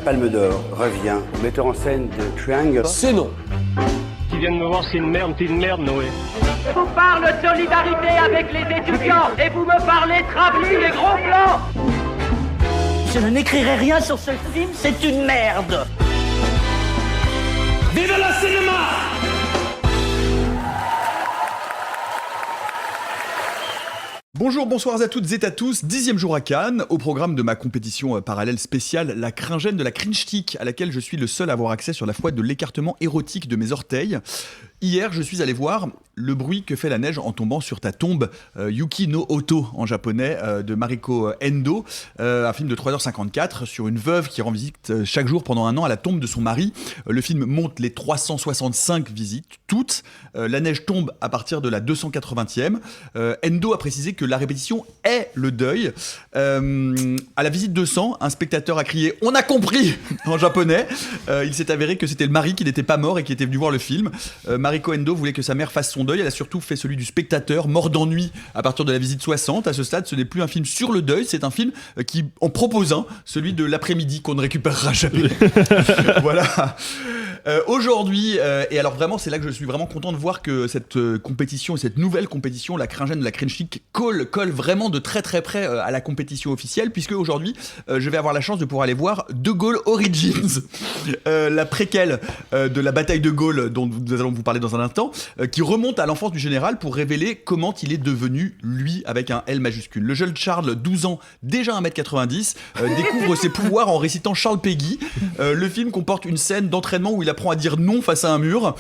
Palme d'Or revient au metteur en scène de Triangle. C'est non. Tu viens de me voir, c'est une merde, Noé. Je vous parle de solidarité avec les étudiants et vous me parlez travelling et gros plans. Je n'écrirai rien sur ce film, c'est une merde. Vive le cinéma! Bonjour, bonsoir à toutes et à tous, 10e jour à Cannes, au programme de ma compétition parallèle spéciale, la Cringène de la Cringe-Stick, à laquelle je suis le seul à avoir accès sur la foi de l'écartement érotique de mes orteils. Hier, je suis allé voir Le bruit que fait la neige en tombant sur ta tombe, Yuki no Oto en japonais, de Mariko Endo, un film de 3h54 sur une veuve qui rend visite chaque jour pendant un an à la tombe de son mari. Le film monte les 365 visites, toutes. La neige tombe à partir de la 280e. Endo a précisé que la répétition est le deuil. À la visite 200, un spectateur a crié « On a compris !» en japonais. Il s'est avéré que c'était le mari qui n'était pas mort et qui était venu voir le film. Mariko Endo voulait que sa mère fasse son deuil. Elle a surtout fait celui du spectateur, mort d'ennui à partir de la visite 60. À ce stade, ce n'est plus un film sur le deuil, c'est un film qui en propose un, celui de l'après-midi qu'on ne récupérera jamais. Voilà. Aujourd'hui, et alors vraiment c'est là que je suis vraiment content de voir que cette compétition et cette nouvelle compétition, la Cringène de la Cringe-Stick, colle vraiment de très très près à la compétition officielle, puisque aujourd'hui je vais avoir la chance de pouvoir aller voir De Gaulle Origins, la préquelle de la bataille de Gaulle dont nous allons vous parler dans un instant, qui remonte à l'enfance du général pour révéler comment il est devenu lui avec un L majuscule. Le jeune Charles, 12 ans, déjà 1m90, découvre ses pouvoirs en récitant Charles Péguy. Le film comporte une scène d'entraînement où il apprend à dire non face à un mur,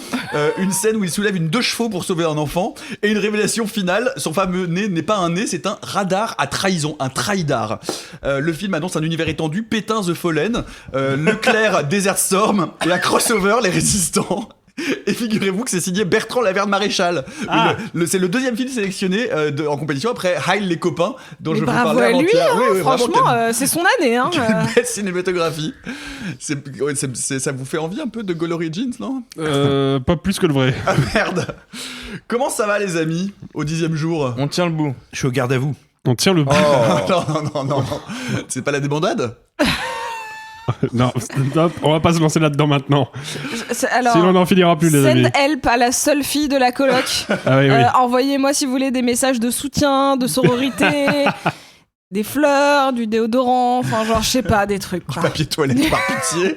une scène où il soulève une 2 chevaux pour sauver un enfant, et une révélation finale, son fameux nez n'est pas un nez, c'est un radar à trahison, un traidar. Le film annonce un univers étendu, Pétain The Fallen, Leclerc Desert Storm, et un crossover Les Résistants. Et figurez-vous que c'est signé Bertrand Laverne Maréchal. Ah. C'est le deuxième film sélectionné en compétition après Heil les copains dont je vous parlais avant-hier. Bravo à lui, franchement, c'est son année. Quelle belle cinématographie. Ça vous fait envie un peu de Gaulle Origins, non ? Pas plus que le vrai. Ah merde. Comment ça va les amis, au 10e jour ? On tient le bout. Je suis au garde à vous. On tient le bout. Oh. non. C'est pas la débandade ? Non, stop, on va pas se lancer là-dedans maintenant. Alors, sinon on n'en finira plus les amis. Send help à la seule fille de la coloc. Ah oui. Envoyez-moi si vous voulez des messages de soutien, de sororité, des fleurs, du déodorant, enfin genre je sais pas, des trucs quoi. Du papier toilette par pitié.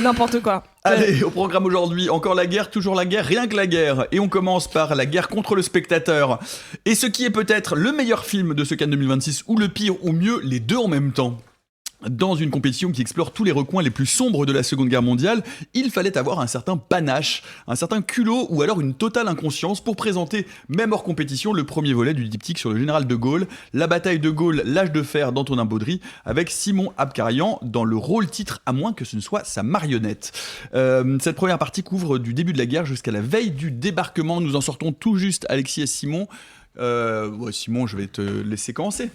N'importe quoi. Allez, au programme aujourd'hui, encore la guerre, toujours la guerre, rien que la guerre. Et on commence par la guerre contre le spectateur. Et ce qui est peut-être le meilleur film de ce Cannes 2026, ou le pire, ou mieux, les deux en même temps. Dans une compétition qui explore tous les recoins les plus sombres de la Seconde Guerre mondiale, il fallait avoir un certain panache, un certain culot ou alors une totale inconscience pour présenter, même hors compétition, le premier volet du diptyque sur le général de Gaulle, la bataille de Gaulle, l'âge de fer d'Antonin Baudry, avec Simon Abkarian dans le rôle titre, à moins que ce ne soit sa marionnette. Cette première partie couvre du début de la guerre jusqu'à la veille du débarquement. Nous en sortons tout juste, Alexis et Simon. Simon, je vais te laisser commencer.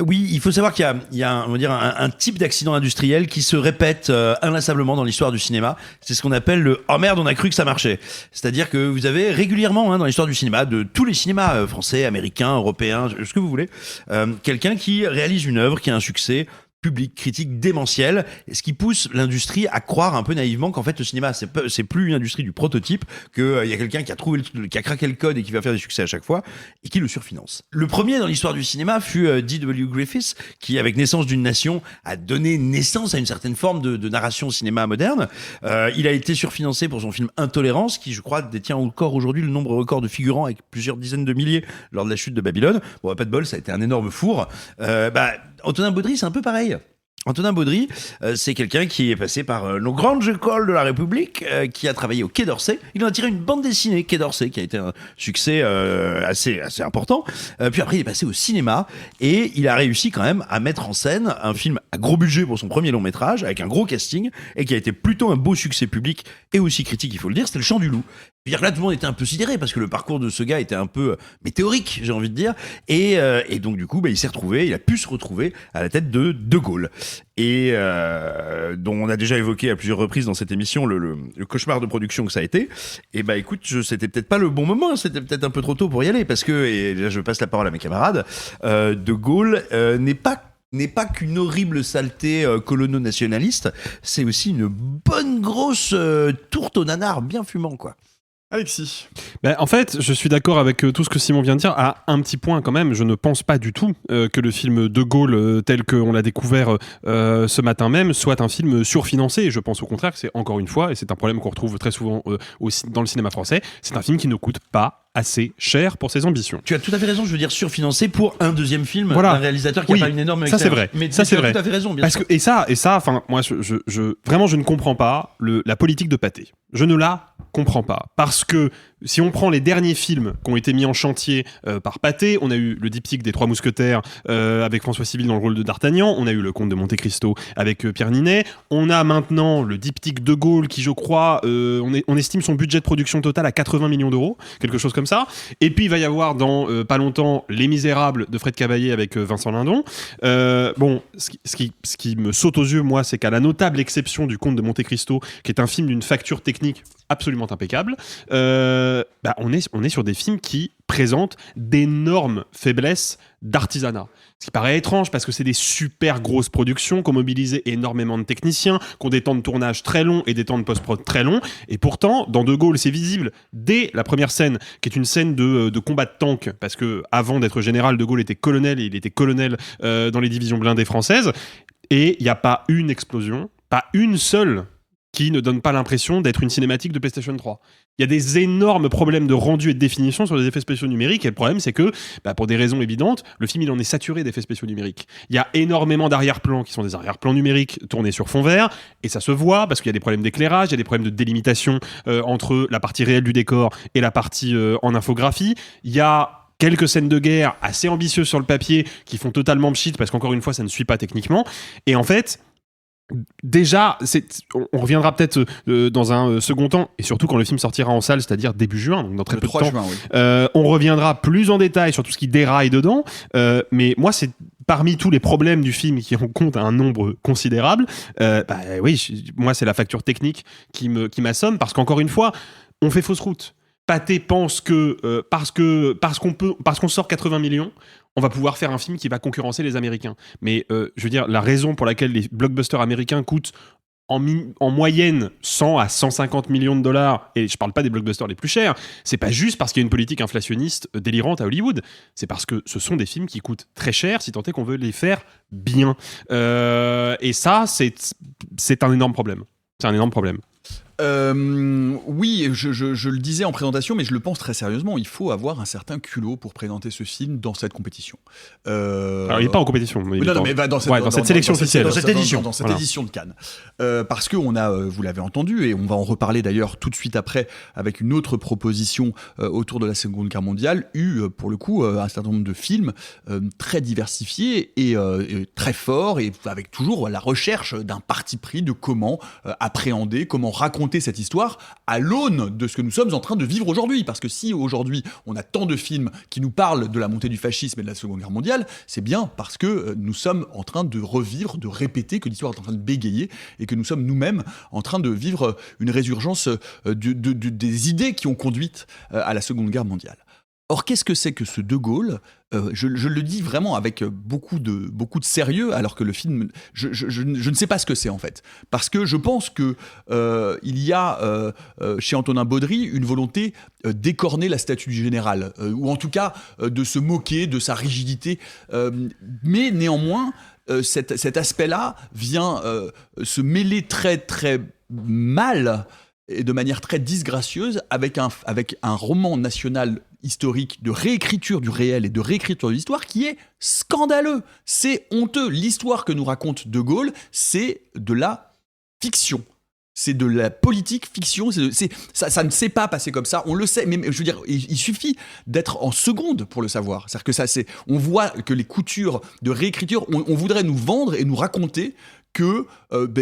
Oui, il faut savoir qu'il y a on va dire un type d'accident industriel qui se répète inlassablement dans l'histoire du cinéma. C'est ce qu'on appelle le « oh merde, on a cru que ça marchait ». C'est-à-dire que vous avez régulièrement dans l'histoire du cinéma, de tous les cinémas français, américains, européens, ce que vous voulez, quelqu'un qui réalise une œuvre qui a un succès public, critique, démentiel, ce qui pousse l'industrie à croire un peu naïvement qu'en fait le cinéma c'est plus une industrie du prototype, qu'il y a quelqu'un qui a craqué le code et qui va faire des succès à chaque fois et qui le surfinance. Le premier dans l'histoire du cinéma fut D.W. Griffiths, qui avec Naissance d'une nation a donné naissance à une certaine forme de narration au cinéma moderne. Il a été surfinancé pour son film Intolérance, qui je crois détient encore aujourd'hui le nombre record de figurants avec plusieurs dizaines de milliers lors de la chute de Babylone. Bon, pas de bol, ça a été un énorme four. Antonin Baudry, c'est un peu pareil. Antonin Baudry, c'est quelqu'un qui est passé par nos grandes écoles de la République, qui a travaillé au Quai d'Orsay. Il en a tiré une bande dessinée, Quai d'Orsay, qui a été un succès assez important. Puis après, il est passé au cinéma et il a réussi quand même à mettre en scène un film à gros budget pour son premier long métrage, avec un gros casting, et qui a été plutôt un beau succès public et aussi critique, il faut le dire, c'était Le Chant du Loup. C'est-à-dire que là, tout le monde était un peu sidéré parce que le parcours de ce gars était un peu météorique, j'ai envie de dire. Et donc, du coup, il a pu se retrouver à la tête de Gaulle. Et dont on a déjà évoqué à plusieurs reprises dans cette émission le cauchemar de production que ça a été. Et écoute, c'était peut-être pas le bon moment, c'était peut-être un peu trop tôt pour y aller parce que, et là je passe la parole à mes camarades, De Gaulle n'est pas n'est pas qu'une horrible saleté colono-nationaliste, c'est aussi une bonne grosse tourte au nanar bien fumant, quoi. Alexis. En fait, je suis d'accord avec tout ce que Simon vient de dire. À un petit point quand même, je ne pense pas du tout que le film De Gaulle, tel qu'on l'a découvert ce matin même, soit un film surfinancé. Je pense au contraire que c'est encore une fois, et c'est un problème qu'on retrouve très souvent aussi dans le cinéma français, c'est un film qui ne coûte pas assez cher pour ses ambitions. Tu as tout à fait raison, je veux dire surfinancé pour un deuxième film Voilà. d'un réalisateur qui n'a pas une énorme ça c'est vrai. Mais ça c'est tu as vrai. tout à fait raison, bien Parce sûr. que, et ça, enfin, moi, vraiment, je ne comprends pas la politique de Pathé. Je ne la comprends pas. Parce que si on prend les derniers films qui ont été mis en chantier par Pathé, on a eu le diptyque des Trois Mousquetaires avec François Civil dans le rôle de D'Artagnan, on a eu le Comte de Monte Cristo avec Pierre Ninet, on a maintenant le diptyque De Gaulle qui, je crois, on estime son budget de production total à 80 millions d'euros, quelque chose comme ça. Et puis il va y avoir dans pas longtemps Les Misérables de Fred Cavaillé avec Vincent Lindon. Ce qui me saute aux yeux, moi, c'est qu'à la notable exception du Comte de Monte Cristo, qui est un film d'une facture technique absolument impeccable, on est sur des films qui présentent d'énormes faiblesses d'artisanat. Ce qui paraît étrange parce que c'est des super grosses productions qui ont mobilisé énormément de techniciens, qui ont des temps de tournage très longs et des temps de post-prod très longs. Et pourtant, dans De Gaulle, c'est visible dès la première scène, qui est une scène de combat de tank, parce que avant d'être général, De Gaulle était colonel, et il était colonel dans les divisions blindées françaises. Et il n'y a pas une explosion, pas une seule, qui ne donne pas l'impression d'être une cinématique de PlayStation 3. Il y a des énormes problèmes de rendu et de définition sur les effets spéciaux numériques, et le problème c'est que, pour des raisons évidentes, le film il en est saturé d'effets spéciaux numériques. Il y a énormément d'arrière-plans qui sont des arrière-plans numériques tournés sur fond vert, et ça se voit parce qu'il y a des problèmes d'éclairage, il y a des problèmes de délimitation entre la partie réelle du décor et la partie en infographie. Il y a quelques scènes de guerre assez ambitieuses sur le papier qui font totalement pchit parce qu'encore une fois ça ne suit pas techniquement, et en fait déjà, on reviendra peut-être dans un second temps, et surtout quand le film sortira en salle, c'est-à-dire début juin, donc dans très peu de temps. Juin, oui. On reviendra plus en détail sur tout ce qui déraille dedans, mais moi, c'est parmi tous les problèmes du film qui en compte un nombre considérable. Moi, c'est la facture technique qui m'assomme, parce qu'encore une fois, on fait fausse route. Pathé pense que parce qu'on sort 80 millions, on va pouvoir faire un film qui va concurrencer les Américains. Mais je veux dire, la raison pour laquelle les blockbusters américains coûtent en moyenne 100 à 150 millions de dollars, et je parle pas des blockbusters les plus chers, c'est pas juste parce qu'il y a une politique inflationniste délirante à Hollywood, c'est parce que ce sont des films qui coûtent très cher si tant est qu'on veut les faire bien. Et ça, c'est un énorme problème. C'est un énorme problème. Oui, je le disais en présentation, mais je le pense très sérieusement. Il faut avoir un certain culot pour présenter ce film dans cette compétition. Alors, il n'est pas en compétition. Dans cette sélection officielle. Dans cette édition. Dans cette édition de Cannes. Parce qu'on a, vous l'avez entendu, et on va en reparler d'ailleurs tout de suite après, avec une autre proposition autour de la Seconde Guerre mondiale, pour le coup, un certain nombre de films très diversifiés et très forts, et avec toujours la recherche d'un parti pris de comment appréhender, comment raconter cette histoire à l'aune de ce que nous sommes en train de vivre aujourd'hui. Parce que si aujourd'hui on a tant de films qui nous parlent de la montée du fascisme et de la Seconde Guerre mondiale, c'est bien parce que nous sommes en train de revivre, de répéter, que l'histoire est en train de bégayer, et que nous sommes nous-mêmes en train de vivre une résurgence des idées qui ont conduit à la Seconde Guerre mondiale. Or, qu'est-ce que c'est que ce De Gaulle ? Je le dis vraiment avec beaucoup de sérieux, alors que le film, je ne sais pas ce que c'est en fait. Parce que je pense que il y a chez Antonin Baudry une volonté d'écorner la statue du général, ou en tout cas de se moquer de sa rigidité. Mais néanmoins, cet aspect-là vient se mêler très très mal et de manière très disgracieuse avec un roman national historique de réécriture du réel et de réécriture de l'histoire qui est scandaleux. C'est honteux. L'histoire que nous raconte De Gaulle, c'est de la fiction. C'est de la politique fiction. Ça ne s'est pas passé comme ça. On le sait. Mais je veux dire, il suffit d'être en seconde pour le savoir. C'est-à-dire que on voit que les coutures de réécriture, on voudrait nous vendre et nous raconter que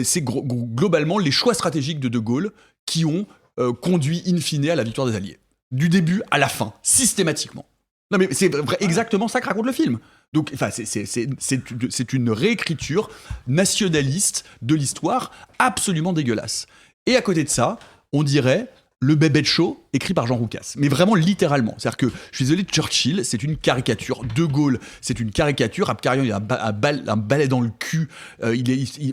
c'est globalement les choix stratégiques de Gaulle qui ont conduit in fine à la victoire des Alliés. Du début à la fin, systématiquement. Non mais c'est exactement ça que raconte le film. Donc, c'est une réécriture nationaliste de l'histoire absolument dégueulasse. Et à côté de ça, on dirait le Bébé de Show, écrit par Jean Roucas. Mais vraiment littéralement. C'est-à-dire que, je suis désolé, Churchill, c'est une caricature. De Gaulle, c'est une caricature. Abkarian, il a un balai dans le cul.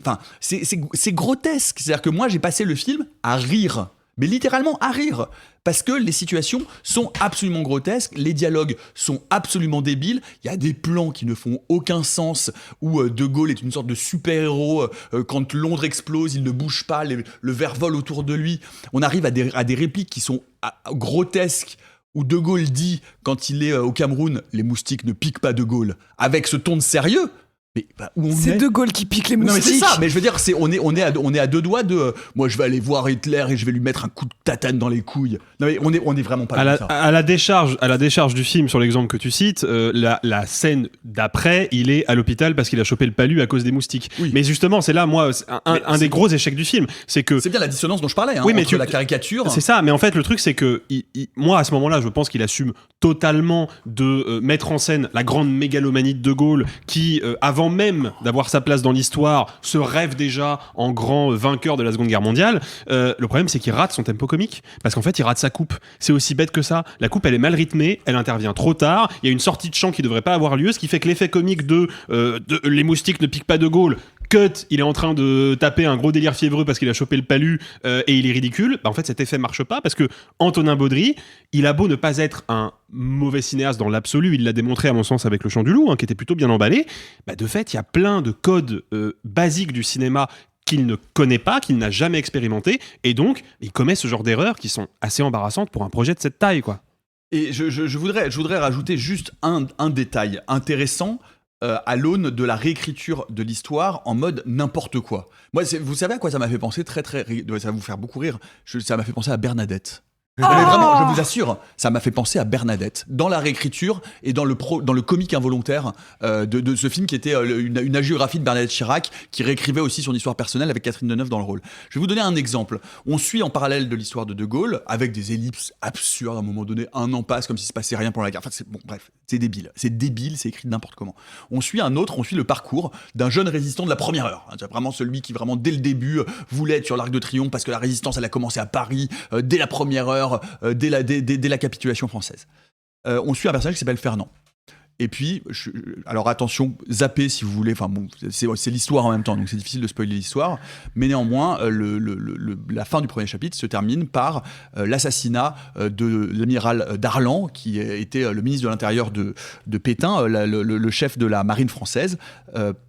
Enfin, c'est grotesque. C'est-à-dire que moi, j'ai passé le film à rire. Mais littéralement à rire. Parce que les situations sont absolument grotesques, les dialogues sont absolument débiles, il y a des plans qui ne font aucun sens, où De Gaulle est une sorte de super-héros, quand Londres explose, il ne bouge pas, le verre vole autour de lui. On arrive à des répliques qui sont grotesques, où De Gaulle dit, quand il est au Cameroun, les moustiques ne piquent pas De Gaulle, avec ce ton de sérieux. Mais où on C'est est De Gaulle qui pique les moustiques. Non mais c'est ça, mais je veux dire, on est à deux doigts de moi je vais aller voir Hitler et je vais lui mettre un coup de tatane dans les couilles. Non mais on est vraiment pas comme ça. À la décharge du film sur l'exemple que tu cites, la scène d'après, il est à l'hôpital parce qu'il a chopé le palu à cause des moustiques. Oui. Mais justement, c'est là moi un des gros échecs du film, c'est que c'est bien la dissonance dont je parlais oui, mais entre la caricature. C'est ça, mais en fait le truc c'est que moi à ce moment-là, je pense qu'il assume totalement de mettre en scène la grande mégalomanie de De Gaulle qui avant même d'avoir sa place dans l'histoire, se rêve déjà en grand vainqueur de la Seconde Guerre mondiale. Le problème, c'est qu'il rate son tempo comique, parce qu'en fait, il rate sa coupe. C'est aussi bête que ça. La coupe, elle est mal rythmée, elle intervient trop tard, il y a une sortie de chant qui devrait pas avoir lieu, ce qui fait que l'effet comique de les moustiques ne piquent pas De Gaulle, cut, il est en train de taper un gros délire fiévreux parce qu'il a chopé le palu et il est ridicule. En fait, cet effet marche pas parce que Antonin Baudry, il a beau ne pas être un mauvais cinéaste dans l'absolu, il l'a démontré à mon sens avec Le Chant du Loup, qui était plutôt bien emballé. De fait, il y a plein de codes basiques du cinéma qu'il ne connaît pas, qu'il n'a jamais expérimenté, et donc il commet ce genre d'erreurs qui sont assez embarrassantes pour un projet de cette taille, quoi. Et je voudrais rajouter juste un détail intéressant à l'aune de la réécriture de l'histoire en mode n'importe quoi. Moi, vous savez à quoi ça m'a fait penser ça va vous faire beaucoup rire. Ça m'a fait penser à Bernadette. Mais vraiment, je vous assure, ça m'a fait penser à Bernadette dans la réécriture et dans le comique involontaire de ce film qui était une hagiographie de Bernadette Chirac qui réécrivait aussi son histoire personnelle avec Catherine Deneuve dans le rôle. Je vais vous donner un exemple. On suit en parallèle de l'histoire de Gaulle avec des ellipses absurdes. À un moment donné, un an passe comme s'il se passait rien pendant la guerre. Enfin, c'est débile, c'est écrit de n'importe comment. On suit le parcours d'un jeune résistant de la première heure. C'est vraiment celui qui vraiment dès le début voulait être sur l'Arc de Triomphe parce que la résistance elle a commencé à Paris dès la première heure. Dès la capitulation française. On suit un personnage qui s'appelle Fernand. Et puis, alors attention, zappez si vous voulez, enfin bon, c'est l'histoire en même temps, donc c'est difficile de spoiler l'histoire, mais néanmoins, la fin du premier chapitre se termine par l'assassinat de l'amiral Darlan, qui était le ministre de l'Intérieur de Pétain, le chef de la marine française,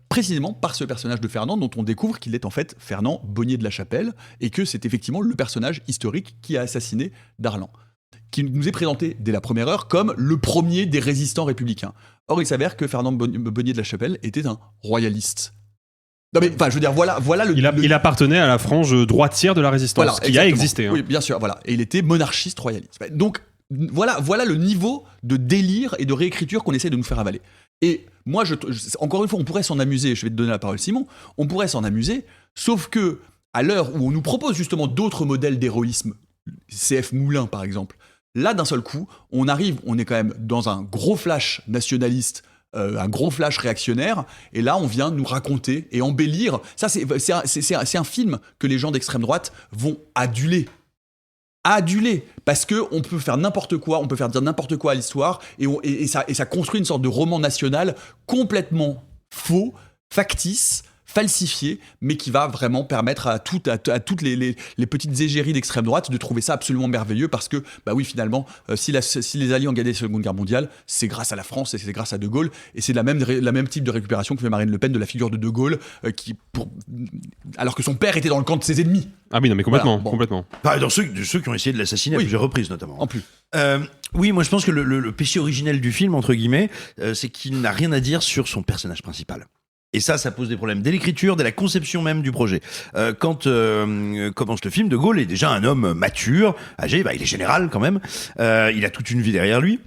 précisément par ce personnage de Fernand, dont on découvre qu'il est en fait Fernand Bonnier de la Chapelle, et que c'est effectivement le personnage historique qui a assassiné Darlan, qui nous est présenté dès la première heure comme le premier des résistants républicains. Or, il s'avère que Fernand Bonnier de la Chapelle était un royaliste. Non mais, enfin, je veux dire, voilà il appartenait à la frange droitière de la résistance, qui a existé. Oui, bien sûr, voilà. Et il était monarchiste royaliste. Donc, voilà le niveau de délire et de réécriture qu'on essaie de nous faire avaler. Et moi, encore une fois, on pourrait s'en amuser, je vais te donner la parole Simon, on pourrait s'en amuser, sauf que, à l'heure où on nous propose justement d'autres modèles d'héroïsme, CF Moulin par exemple, là d'un seul coup, on est quand même dans un gros flash nationaliste, un gros flash réactionnaire, et là on vient nous raconter et embellir, ça c'est un film que les gens d'extrême droite vont aduler, parce que on peut faire n'importe quoi, on peut faire dire n'importe quoi à l'histoire, et ça construit une sorte de roman national complètement faux, factice, falsifié, mais qui va vraiment permettre à toutes les petites égéries d'extrême droite de trouver ça absolument merveilleux, parce que, bah oui, finalement, si les Alliés ont gagné la Seconde Guerre mondiale, c'est grâce à la France et c'est grâce à De Gaulle, et c'est la même type de récupération que fait Marine Le Pen de la figure de De Gaulle, alors que son père était dans le camp de ses ennemis. Ah oui, non mais complètement, voilà, bon. complètement. Dans ceux qui ont essayé de l'assassiner à plusieurs reprises, notamment. En plus. Oui, moi je pense que le péché originel du film, entre guillemets, c'est qu'il n'a rien à dire sur son personnage principal. Et ça pose des problèmes dès l'écriture, dès la conception même du projet. Quand commence le film, De Gaulle est déjà un homme mature, âgé, il est général quand même, il a toute une vie derrière lui,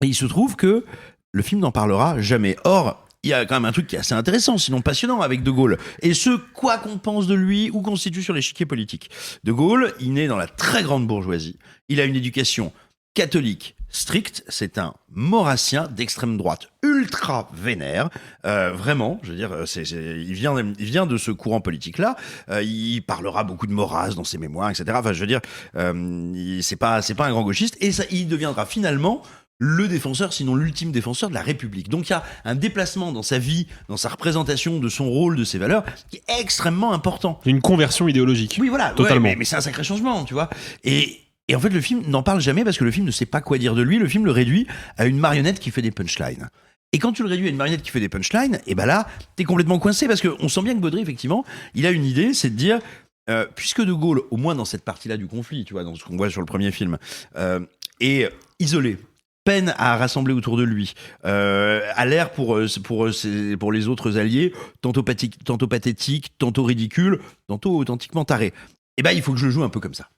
et il se trouve que le film n'en parlera jamais. Or, il y a quand même un truc qui est assez intéressant, sinon passionnant, avec De Gaulle. Et quoi qu'on pense de lui ou constitue sur l'échiquier politique. De Gaulle, il naît dans la très grande bourgeoisie. Il a une éducation catholique strict, c'est un maurassien d'extrême droite ultra vénère, vraiment, je veux dire, il vient de ce courant politique-là, il parlera beaucoup de Maurras dans ses mémoires, etc. Enfin, je veux dire, c'est pas un grand gauchiste, et ça, il deviendra finalement le défenseur, sinon l'ultime défenseur de la République. Donc il y a un déplacement dans sa vie, dans sa représentation de son rôle, de ses valeurs, qui est extrêmement important. Une conversion idéologique. Oui, voilà, totalement. ouais, mais c'est un sacré changement, tu vois. Et en fait, le film n'en parle jamais parce que le film ne sait pas quoi dire de lui. Le film le réduit à une marionnette qui fait des punchlines. Et quand tu le réduis à une marionnette qui fait des punchlines, et ben là, t'es complètement coincé parce qu'on sent bien que Baudry, effectivement, il a une idée, c'est de dire, puisque De Gaulle, au moins dans cette partie-là du conflit, tu vois, dans ce qu'on voit sur le premier film, est isolé, peine à rassembler autour de lui, a l'air pour les autres alliés tantôt pathétique, tantôt ridicule, tantôt authentiquement taré. Et ben il faut que je le joue un peu comme ça.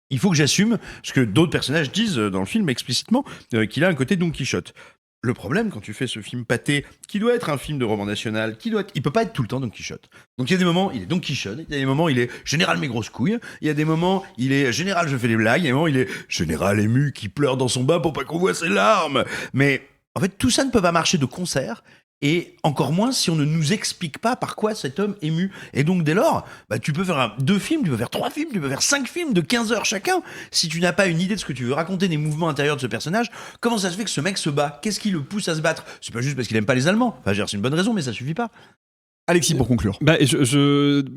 Il faut que j'assume ce que d'autres personnages disent dans le film explicitement, qu'il a un côté Don Quichotte. Le problème, quand tu fais ce film pâté, qui doit être un film de roman national, il peut pas être tout le temps Don Quichotte. Donc il y a des moments, il est Don Quichotte, il y a des moments, il est général mes grosses couilles, il y a des moments, il est général je fais des blagues, il y a des moments, il est général ému qui pleure dans son bain pour pas qu'on voit ses larmes. Mais en fait, tout ça ne peut pas marcher de concert. Et encore moins si on ne nous explique pas par quoi cet homme est ému. Et donc dès lors, bah, tu peux faire 2 films, tu peux faire 3 films, tu peux faire 5 films de 15 heures chacun. Si tu n'as pas une idée de ce que tu veux raconter, des mouvements intérieurs de ce personnage, comment ça se fait que ce mec se bat ? Qu'est-ce qui le pousse à se battre ? C'est pas juste parce qu'il aime pas les Allemands. Enfin, c'est une bonne raison, mais ça suffit pas. Alexis, pour conclure. Bah,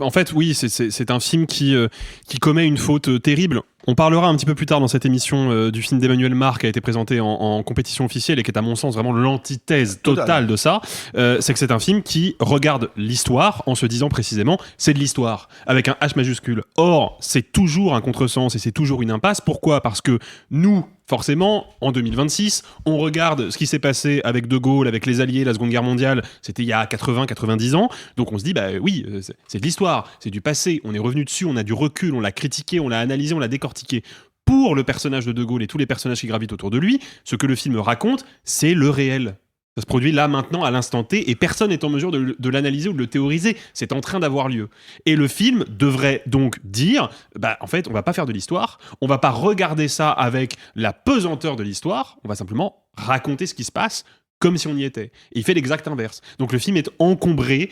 en fait, oui, c'est un film qui commet une faute terrible. On parlera un petit peu plus tard dans cette émission du film d'Emmanuel Mar qui a été présenté en compétition officielle et qui est à mon sens vraiment l'antithèse totale de ça. C'est que c'est un film qui regarde l'histoire en se disant précisément c'est de l'histoire avec un H majuscule. Or, c'est toujours un contresens et c'est toujours une impasse. Pourquoi ? Parce que nous, forcément, en 2026, on regarde ce qui s'est passé avec De Gaulle, avec les Alliés, la Seconde Guerre mondiale, c'était il y a 80-90 ans. Donc on se dit, bah oui, c'est de l'histoire, c'est du passé, on est revenu dessus, on a du recul, on l'a critiqué, on l'a analysé, on l'a décortiqué. Pour le personnage de Gaulle et tous les personnages qui gravitent autour de lui, ce que le film raconte, c'est le réel. Ça se produit là, maintenant, à l'instant T, et personne n'est en mesure de l'analyser ou de le théoriser. C'est en train d'avoir lieu. Et le film devrait donc dire, bah, en fait, on va pas faire de l'histoire, on va pas regarder ça avec la pesanteur de l'histoire, on va simplement raconter ce qui se passe comme si on y était. Et il fait l'exact inverse. Donc le film est encombré,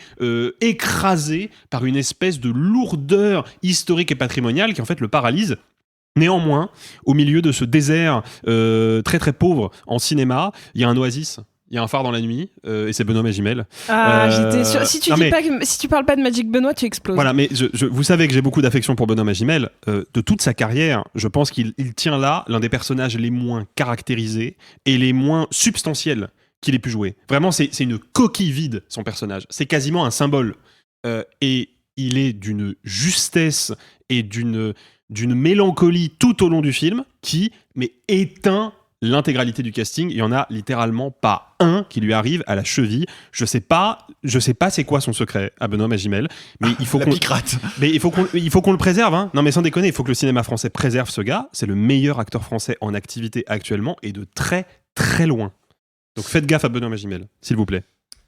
écrasé par une espèce de lourdeur historique et patrimoniale qui en fait le paralyse. Néanmoins, au milieu de ce désert très très pauvre en cinéma, il y a un oasis. Il y a un phare dans la nuit, et c'est Benoît Magimel. J'étais sûre. Si tu parles pas de Magic Benoît, tu exploses. Voilà, mais vous savez que j'ai beaucoup d'affection pour Benoît Magimel. De toute sa carrière, je pense qu'il tient là l'un des personnages les moins caractérisés et les moins substantiels qu'il ait pu jouer. Vraiment, c'est une coquille vide, son personnage. C'est quasiment un symbole. Et il est d'une justesse et d'une mélancolie tout au long du film qui éteint l'intégralité du casting. Il y en a littéralement pas un qui lui arrive à la cheville. Je sais pas c'est quoi son secret à Benoît Magimel, mais il faut il faut qu'on le préserve, hein. Non mais sans déconner, il faut que le cinéma français préserve ce gars. C'est le meilleur acteur français en activité actuellement et de très très loin. Donc faites gaffe à Benoît Magimel, s'il vous plaît.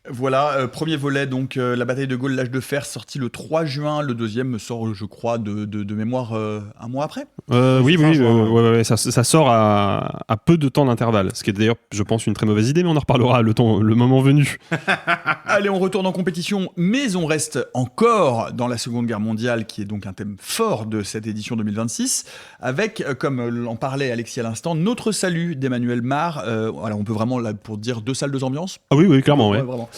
Voilà, premier volet, donc la bataille de Gaulle, l'âge de fer, sorti le 3 juin. Le deuxième sort, je crois, de mémoire un mois après. Oui, ouais, ça sort à peu de temps d'intervalle. Ce qui est d'ailleurs, je pense, une très mauvaise idée, mais on en reparlera le moment venu. Allez, on retourne en compétition, mais on reste encore dans la Seconde Guerre mondiale, qui est donc un thème fort de cette édition 2026, avec, comme en parlait Alexis à l'instant, Notre Salut d'Emmanuel Mar. Voilà, on peut vraiment, là, pour dire 2 salles, 2 ambiances. Ah oui, clairement, ouais. Vraiment.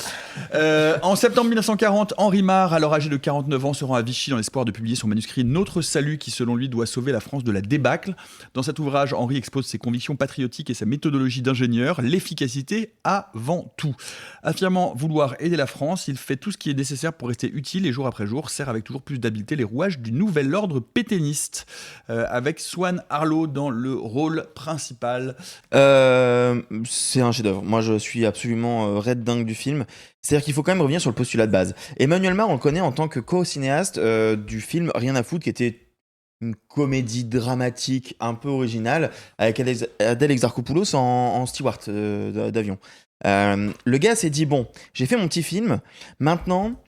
En septembre 1940, Henri Mar, alors âgé de 49 ans, se rend à Vichy dans l'espoir de publier son manuscrit Notre Salut, qui selon lui doit sauver la France de la débâcle. Dans cet ouvrage, Henri expose ses convictions patriotiques et sa méthodologie d'ingénieur, l'efficacité avant tout. Affirmant vouloir aider la France, il fait tout ce qui est nécessaire pour rester utile et jour après jour sert avec toujours plus d'habileté les rouages du nouvel ordre pétainiste, avec Swan Arlo dans le rôle principal. C'est un chef-d'œuvre. Moi, je suis absolument red dingue du film. C'est-à-dire qu'il faut quand même revenir sur le postulat de base. Emmanuel Mar, on le connaît en tant que co-cinéaste du film Rien à foutre, qui était une comédie dramatique un peu originale avec Adèle Exarchopoulos en steward d'avion. Le gars s'est dit, bon, j'ai fait mon petit film, maintenant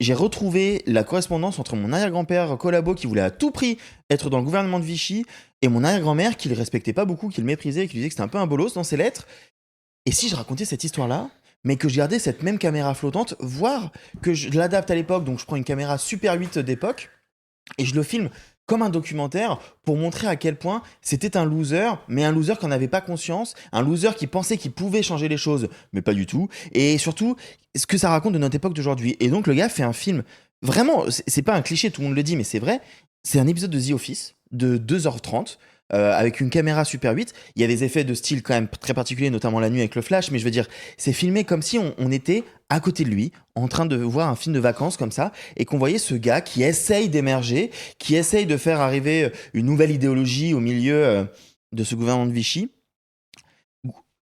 j'ai retrouvé la correspondance entre mon arrière-grand-père collabo qui voulait à tout prix être dans le gouvernement de Vichy et mon arrière-grand-mère qui le respectait pas beaucoup, qui le méprisait, qui lui disait que c'était un peu un bolos dans ses lettres. Et si je racontais cette histoire-là, mais que je gardais cette même caméra flottante, voire que je l'adapte à l'époque, donc je prends une caméra Super 8 d'époque et je le filme comme un documentaire pour montrer à quel point c'était un loser, mais un loser qui n'en avait pas conscience, un loser qui pensait qu'il pouvait changer les choses, mais pas du tout, et surtout ce que ça raconte de notre époque d'aujourd'hui. Et donc le gars fait un film, vraiment, c'est pas un cliché, tout le monde le dit, mais c'est vrai, c'est un épisode de The Office de 2h30, avec une caméra Super 8, il y a des effets de style quand même très particuliers, notamment la nuit avec le flash, mais je veux dire, c'est filmé comme si on était à côté de lui, en train de voir un film de vacances comme ça, et qu'on voyait ce gars qui essaye d'émerger, qui essaye de faire arriver une nouvelle idéologie au milieu de ce gouvernement de Vichy.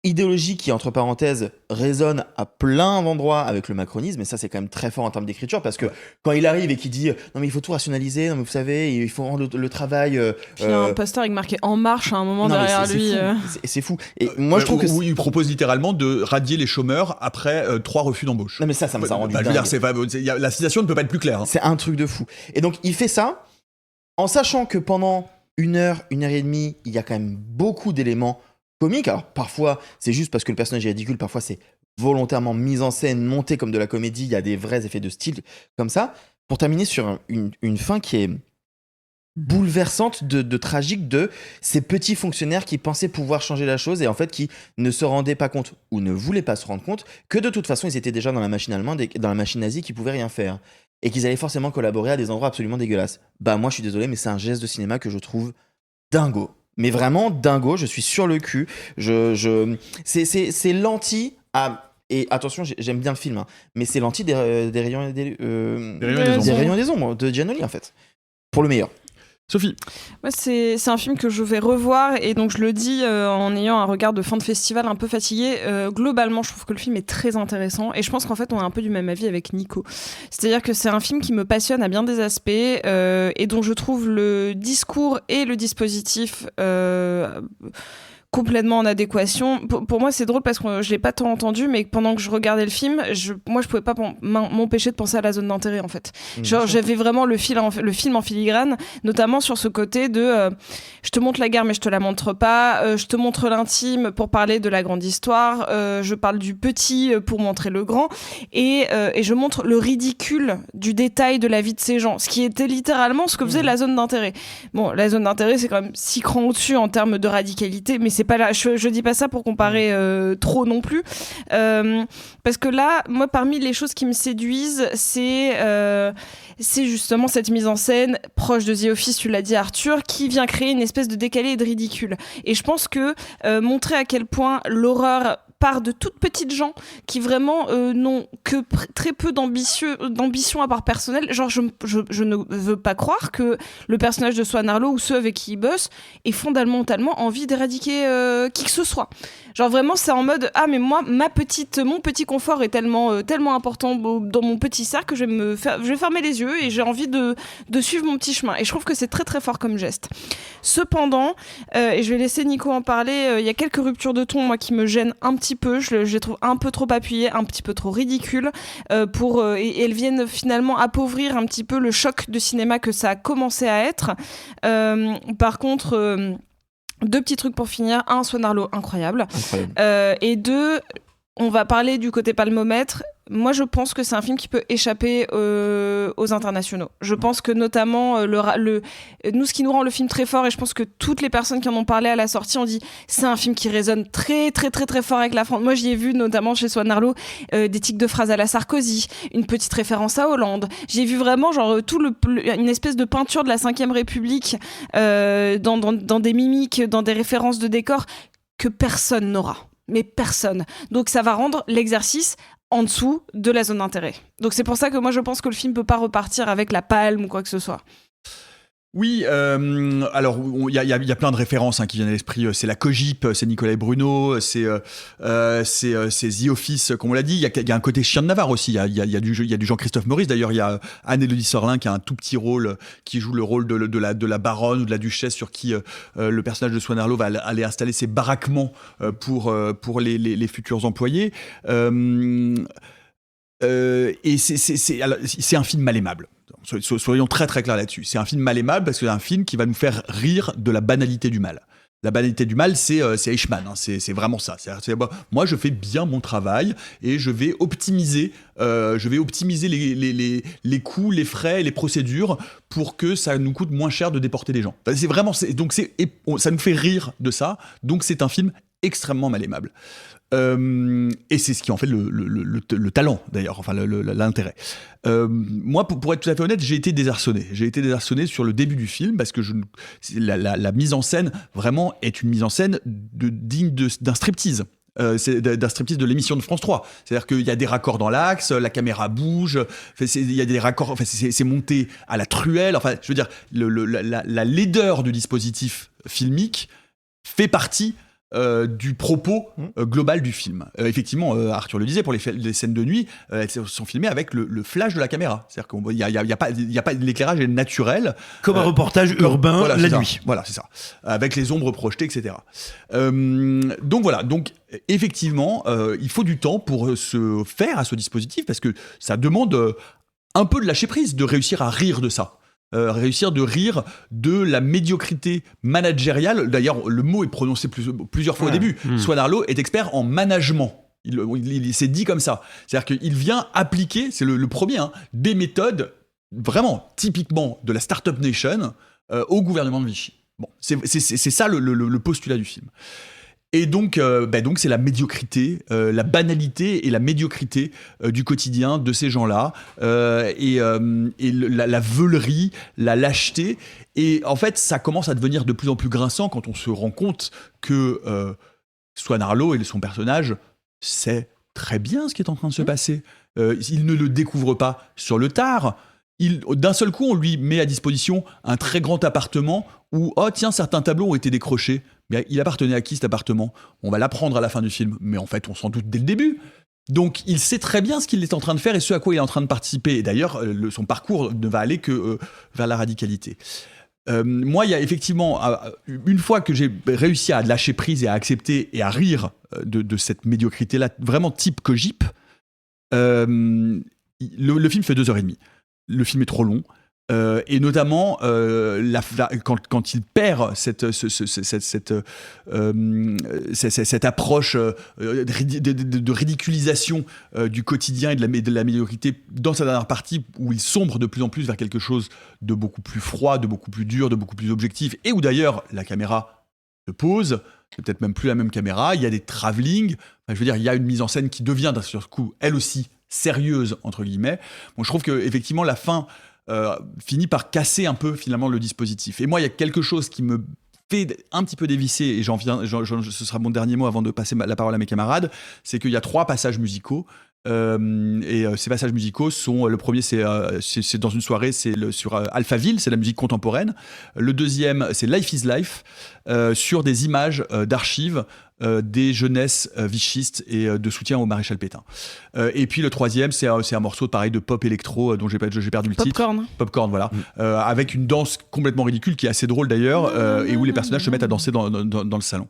Idéologie qui, entre parenthèses, résonne à plein d'endroits avec le macronisme, et ça c'est quand même très fort en termes d'écriture, parce que quand il arrive et qu'il dit non mais il faut tout rationaliser, non mais vous savez, il faut rendre le travail... Puis il y a un poster avec marqué En Marche à un moment derrière lui. C'est fou. Et moi je trouve que... Où il propose littéralement de radier les chômeurs après 3 refus d'embauche. Non mais ça m'a rendu dingue. Je veux dire, la citation ne peut pas être plus claire. Hein. C'est un truc de fou. Et donc il fait ça, en sachant que pendant 1 heure et demie, il y a quand même beaucoup d'éléments comique. Alors parfois c'est juste parce que le personnage est ridicule, parfois c'est volontairement mis en scène, monté comme de la comédie, il y a des vrais effets de style comme ça, pour terminer sur une fin qui est bouleversante de tragique de ces petits fonctionnaires qui pensaient pouvoir changer la chose et en fait qui ne se rendaient pas compte ou ne voulaient pas se rendre compte que de toute façon ils étaient déjà dans la machine allemande et dans la machine nazie qui pouvaient rien faire et qu'ils allaient forcément collaborer à des endroits absolument dégueulasses. Bah moi je suis désolé mais c'est un geste de cinéma que je trouve dingo. Mais vraiment dingo, je suis sur le cul. C'est l'anti à... Et attention, j'aime bien le film, hein, mais c'est l'anti des rayons des rayons des ombres de Giannoli en fait, pour le meilleur. Sophie. Moi, c'est un film que je vais revoir et donc je le dis en ayant un regard de fin de festival un peu fatigué. Globalement, je trouve que le film est très intéressant et je pense qu'en fait, on a un peu du même avis avec Nico. C'est-à-dire que c'est un film qui me passionne à bien des aspects et dont je trouve le discours et le dispositif complètement en adéquation. Pour moi, c'est drôle parce que je l'ai pas tant entendu, mais pendant que je regardais le film, moi, je pouvais pas m'empêcher de penser à La Zone d'intérêt, en fait. Genre, j'avais vraiment le film en filigrane, notamment sur ce côté de je te montre la guerre, mais je te la montre pas. Je te montre l'intime pour parler de la grande histoire. Je parle du petit pour montrer le grand. Et je montre le ridicule du détail de la vie de ces gens. Ce qui était littéralement ce que faisait La Zone d'intérêt. Bon, La Zone d'intérêt, c'est quand même 6 crans au-dessus en termes de radicalité, mais c'est pas là, je dis pas ça pour comparer trop non plus, parce que là, moi, parmi les choses qui me séduisent, c'est justement cette mise en scène proche de The Office, tu l'as dit Arthur, qui vient créer une espèce de décalé et de ridicule. Et je pense que montrer à quel point l'horreur part de toutes petites gens qui vraiment n'ont que très peu d'ambition à part personnelle. Genre, je ne veux pas croire que le personnage de Swan Arlo ou ceux avec qui il bosse aient fondamentalement envie d'éradiquer qui que ce soit. Genre vraiment, c'est en mode ah mais moi mon petit confort est tellement important dans mon petit cercle que je vais fermer les yeux et j'ai envie de suivre mon petit chemin. Et je trouve que c'est très très fort comme geste. Cependant, et je vais laisser Nico en parler, il y a quelques ruptures de ton moi qui me gênent un petit peu. Je les trouve un peu trop appuyées, un petit peu trop ridicules et elles viennent finalement appauvrir un petit peu le choc de cinéma que ça a commencé à être. Par contre. 2 petits trucs pour finir. 1, Swan Arlo, incroyable. Et 2, on va parler du côté palmomètre. Moi, je pense que c'est un film qui peut échapper aux internationaux. Je pense que notamment, nous, ce qui nous rend le film très fort, et je pense que toutes les personnes qui en ont parlé à la sortie ont dit c'est un film qui résonne très, très, très, très fort avec la France. Moi, j'y ai vu, notamment chez Swan Arlo, des tics de phrases à la Sarkozy, une petite référence à Hollande. J'ai vu vraiment genre une espèce de peinture de la 5e République dans des mimiques, dans des références de décors que personne n'aura. Mais personne. Donc ça va rendre l'exercice en dessous de La Zone d'intérêt. Donc c'est pour ça que moi je pense que le film peut pas repartir avec la palme ou quoi que ce soit. Oui, alors il y a plein de références qui viennent à l'esprit. C'est la Cogip, c'est Nicolas Bruno, c'est The Office, comme on l'a dit. Il y a un côté Chien de Navarre aussi. Il y a du Jean-Christophe Maurice. D'ailleurs, il y a Anne-Élodie Sorlin qui a un tout petit rôle, qui joue le rôle de la baronne ou de la duchesse sur qui le personnage de Swan Arlo va aller installer ses baraquements pour les futurs employés. Et c'est un film mal aimable. Soyons très très clairs là-dessus. C'est un film mal aimable parce que c'est un film qui va nous faire rire de la banalité du mal. La banalité du mal, c'est Eichmann, hein, c'est vraiment ça. Moi, je fais bien mon travail et je vais optimiser les coûts, les frais, les procédures pour que ça nous coûte moins cher de déporter les gens. C'est vraiment, ça nous fait rire de ça. Donc, c'est un film extrêmement mal aimable. Et c'est ce qui en fait le talent d'ailleurs, enfin l'intérêt. Moi, pour être tout à fait honnête, j'ai été désarçonné. J'ai été désarçonné sur le début du film parce que la mise en scène vraiment est une mise en scène digne d'un striptease. C'est d'un striptease de l'émission de France 3. C'est-à-dire qu'il y a des raccords dans l'axe, la caméra bouge, il y a des raccords, c'est monté à la truelle. Enfin, je veux dire, la laideur du dispositif filmique fait partie du propos global du film. Effectivement, Arthur le disait, pour les scènes de nuit, elles sont filmées avec le flash de la caméra. C'est-à-dire qu'il n'y a pas l'éclairage est naturel. Comme un reportage urbain la nuit. Voilà, c'est ça. Avec les ombres projetées, etc. Donc voilà. Donc effectivement, il faut du temps pour se faire à ce dispositif parce que ça demande un peu de lâcher prise, de réussir à rire de ça. Réussir de rire de la médiocrité managériale. D'ailleurs, le mot est prononcé plusieurs fois au début. Swan Arlo est expert en management. Il s'est dit comme ça. C'est-à-dire qu'il vient appliquer, c'est le premier, des méthodes vraiment typiquement de la Startup Nation au gouvernement de Vichy. Bon, c'est ça le postulat du film. Et donc c'est la médiocrité, la banalité et la médiocrité du quotidien de ces gens-là, et la veulerie, la lâcheté. Et en fait, ça commence à devenir de plus en plus grinçant quand on se rend compte que Swan Arlo et son personnage sait très bien ce qui est en train de se passer. Il ne le découvre pas sur le tard. D'un seul coup, on lui met à disposition un très grand appartement où, certains tableaux ont été décrochés. Mais il appartenait à qui cet appartement ? On va l'apprendre à la fin du film, mais en fait, on s'en doute dès le début. Donc, il sait très bien ce qu'il est en train de faire et ce à quoi il est en train de participer. Et d'ailleurs, son parcours ne va aller que vers la radicalité. Moi, il y a effectivement, une fois que j'ai réussi à lâcher prise et à accepter et à rire de cette médiocrité-là, vraiment type Kojip, le film fait 2h30. Le film est trop long. Et notamment quand il perd cette approche de ridiculisation du quotidien et de la médiocrité dans sa dernière partie, où il sombre de plus en plus vers quelque chose de beaucoup plus froid, de beaucoup plus dur, de beaucoup plus objectif, et où d'ailleurs la caméra se pose, c'est peut-être même plus la même caméra, il y a des travelling, je veux dire, il y a une mise en scène qui devient d'un seul coup, elle aussi, sérieuse, entre guillemets. Bon, je trouve qu'effectivement, la fin finit par casser un peu finalement le dispositif. Et moi, il y a quelque chose qui me fait un petit peu dévisser, et ce sera mon dernier mot avant de passer la parole à mes camarades, c'est qu'il y a 3 passages musicaux. Ces passages musicaux sont, le premier c'est dans une soirée, c'est sur Alphaville, c'est la musique contemporaine. Le deuxième c'est Life is Life, sur des images d'archives des jeunesses vichistes et de soutien au maréchal Pétain. Et puis le troisième c'est un morceau pareil de pop électro dont j'ai perdu le titre. Popcorn, voilà. Avec une danse complètement ridicule qui est assez drôle d'ailleurs, et où les personnages se mettent à danser dans le salon.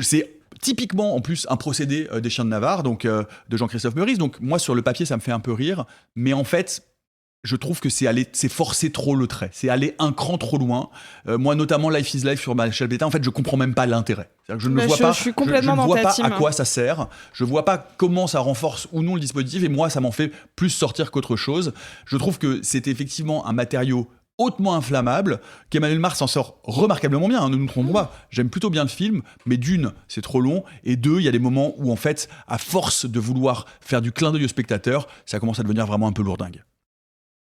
C'est typiquement, en plus, un procédé des Chiens de Navarre, donc de Jean-Christophe Meurice. Donc moi, sur le papier, ça me fait un peu rire, mais en fait, je trouve que c'est forcer trop le trait, c'est aller un cran trop loin. Moi, notamment Life is Life sur Maréchal Pétain, en fait, je comprends même pas l'intérêt. C'est-à-dire que je ne vois pas, je ne vois pas à quoi ça sert, je vois pas comment ça renforce ou non le dispositif, et moi, ça m'en fait plus sortir qu'autre chose. Je trouve que c'est effectivement un matériau hautement inflammable, qu'Emmanuel Mars s'en sort remarquablement bien, ne nous trompons pas. J'aime plutôt bien le film, mais d'une, c'est trop long, et deux, il y a des moments où, en fait, à force de vouloir faire du clin d'œil au spectateur, ça commence à devenir vraiment un peu lourdingue.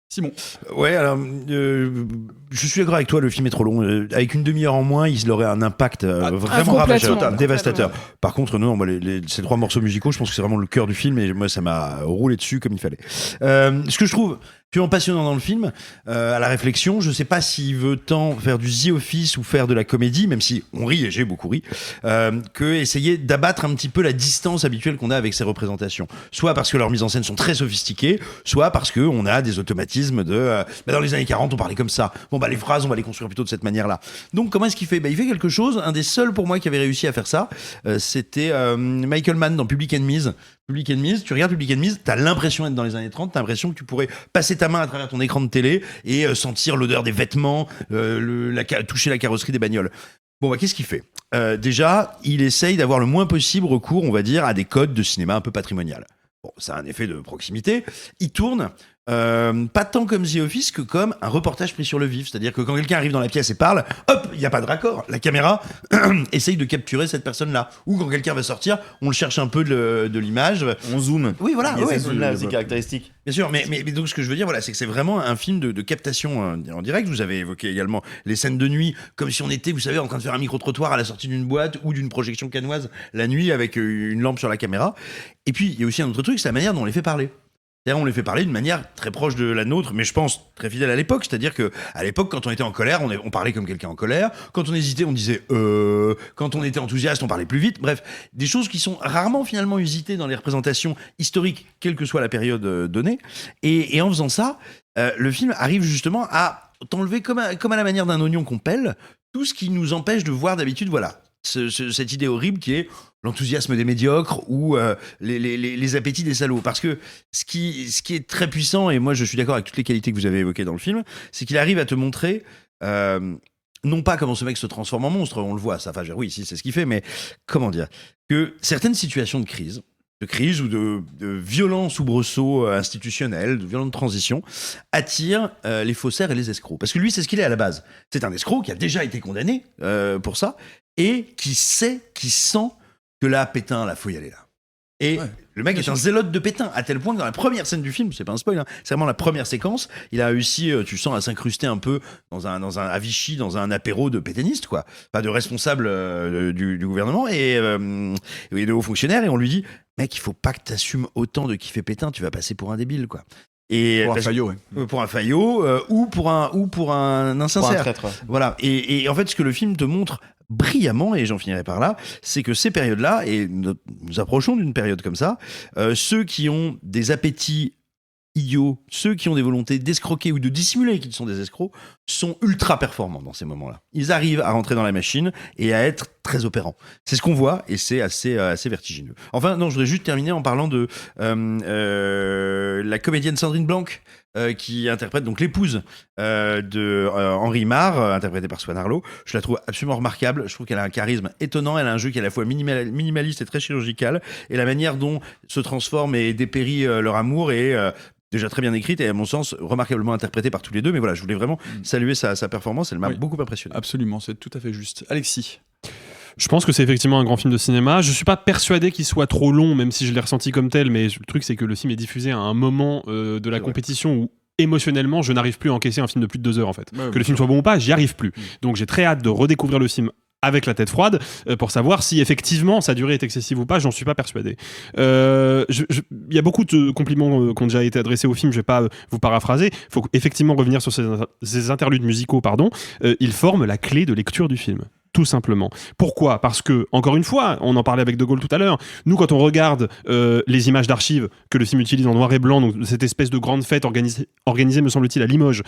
Simon. Ouais, alors, je suis d'accord avec toi, le film est trop long. Avec une demi-heure en moins, il aurait un impact vraiment ravageur, dévastateur. Par contre, non, moi, ces 3 morceaux musicaux, je pense que c'est vraiment le cœur du film, et moi, ça m'a roulé dessus comme il fallait. Ce que je trouve purement passionnant dans le film, à la réflexion, je sais pas s'il veut tant faire du The Office ou faire de la comédie, même si on rit, et j'ai beaucoup ri, que essayer d'abattre un petit peu la distance habituelle qu'on a avec ces représentations. Soit parce que leurs mises en scène sont très sophistiquées, soit parce qu'on a des automatismes de dans les années 40, on parlait comme ça. Bon, les phrases, on va les construire plutôt de cette manière-là. Donc, comment est-ce qu'il fait ? Il fait quelque chose, un des seuls pour moi qui avait réussi à faire ça, c'était Michael Mann dans Public Enemies. Public Enemies, tu regardes Public Enemies, t'as l'impression d'être dans les années 30, t'as l'impression que tu pourrais passer ta main à travers ton écran de télé et sentir l'odeur des vêtements, toucher la carrosserie des bagnoles. Bon, qu'est-ce qu'il fait ? Déjà, il essaye d'avoir le moins possible recours, on va dire, à des codes de cinéma un peu patrimonial. Bon, ça a un effet de proximité. Il tourne pas tant comme The Office que comme un reportage pris sur le vif. C'est-à-dire que quand quelqu'un arrive dans la pièce et parle, hop, il n'y a pas de raccord. La caméra essaye de capturer cette personne-là. Ou quand quelqu'un va sortir, on le cherche un peu de l'image. On zoome. Oui, voilà. Il y a ce zoom-là aussi caractéristique. Bien sûr, mais donc ce que je veux dire, voilà, c'est que c'est vraiment un film de captation en direct. Vous avez évoqué également les scènes de nuit, comme si on était, vous savez, en train de faire un micro-trottoir à la sortie d'une boîte ou d'une projection canoise la nuit avec une lampe sur la caméra. Et puis, il y a aussi un autre truc, c'est la manière dont on les fait parler. C'est-à-dire, on les fait parler d'une manière très proche de la nôtre, mais je pense très fidèle à l'époque. C'est-à-dire que à l'époque, quand on était en colère, on parlait comme quelqu'un en colère. Quand on hésitait, on disait Quand on était enthousiaste, on parlait plus vite. Bref, des choses qui sont rarement finalement usitées dans les représentations historiques, quelle que soit la période donnée. Et en faisant ça, le film arrive justement à t'enlever comme à la manière d'un oignon qu'on pèle tout ce qui nous empêche de voir d'habitude, voilà, cette idée horrible qui est l'enthousiasme des médiocres ou les appétits des salauds. Parce que ce qui est très puissant, et moi je suis d'accord avec toutes les qualités que vous avez évoquées dans le film, c'est qu'il arrive à te montrer non pas comment ce mec se transforme en monstre, on le voit, ça, enfin, oui, si, c'est ce qu'il fait, mais comment dire, que certaines situations de crise ou de violents soubresauts institutionnels, de violentes transitions, attirent les faussaires et les escrocs. Parce que lui, c'est ce qu'il est à la base. C'est un escroc qui a déjà été condamné pour ça, et qui sent que là, Pétain, là, faut y aller là. Et le mec est un zélote de Pétain, à tel point que dans la première scène du film, c'est pas un spoil, hein, c'est vraiment la première séquence, il a réussi, tu sens, à s'incruster un peu à Vichy, dans un apéro de pétainistes, quoi. Enfin, de responsables du gouvernement et de hauts fonctionnaires, et on lui dit, mec, il faut pas que t'assumes autant de kiffer Pétain, tu vas passer pour un débile, quoi. Et pour un faillot, pour un faillot, ou pour un insincère. Pour un traître. Voilà. Et en fait, ce que le film te montre brillamment, et j'en finirai par là, c'est que ces périodes-là, et nous approchons d'une période comme ça, ceux qui ont des appétits idiots, ceux qui ont des volontés d'escroquer ou de dissimuler qu'ils sont des escrocs, sont ultra performants dans ces moments-là. Ils arrivent à rentrer dans la machine et à être très opérants. C'est ce qu'on voit, et c'est assez vertigineux. Enfin, non, je voudrais juste terminer en parlant de la comédienne Sandrine Blanc, qui interprète donc l'épouse de Henri Marre, interprétée par Swan Arlo. Je la trouve absolument remarquable. Je trouve qu'elle a un charisme étonnant. Elle a un jeu qui est à la fois minimaliste et très chirurgical. Et la manière dont se transforme et dépérit leur amour est déjà très bien écrite et, à mon sens, remarquablement interprétée par tous les deux. Mais voilà, je voulais vraiment saluer sa performance. Elle m'a beaucoup impressionné. Absolument, c'est tout à fait juste. Alexis. Je pense que c'est effectivement un grand film de cinéma. Je suis pas persuadé qu'il soit trop long, même si je l'ai ressenti comme tel, mais le truc c'est que le film est diffusé à un moment de la compétition où émotionnellement je n'arrive plus à encaisser un film de plus de 2 heures en fait. Que le film soit bon ou pas, j'y arrive plus. Donc j'ai très hâte de redécouvrir le film avec la tête froide pour savoir si effectivement sa durée est excessive ou pas. J'en suis pas persuadé. Il y a beaucoup de compliments qui ont déjà été adressés au film, je vais pas vous paraphraser. Il faut effectivement revenir sur ces interludes musicaux, ils forment la clé de lecture du film. Tout simplement. Pourquoi ? Parce que, encore une fois, on en parlait avec De Gaulle tout à l'heure, nous quand on regarde les images d'archives que le film utilise en noir et blanc, donc cette espèce de grande fête organisée me semble-t-il à Limoges,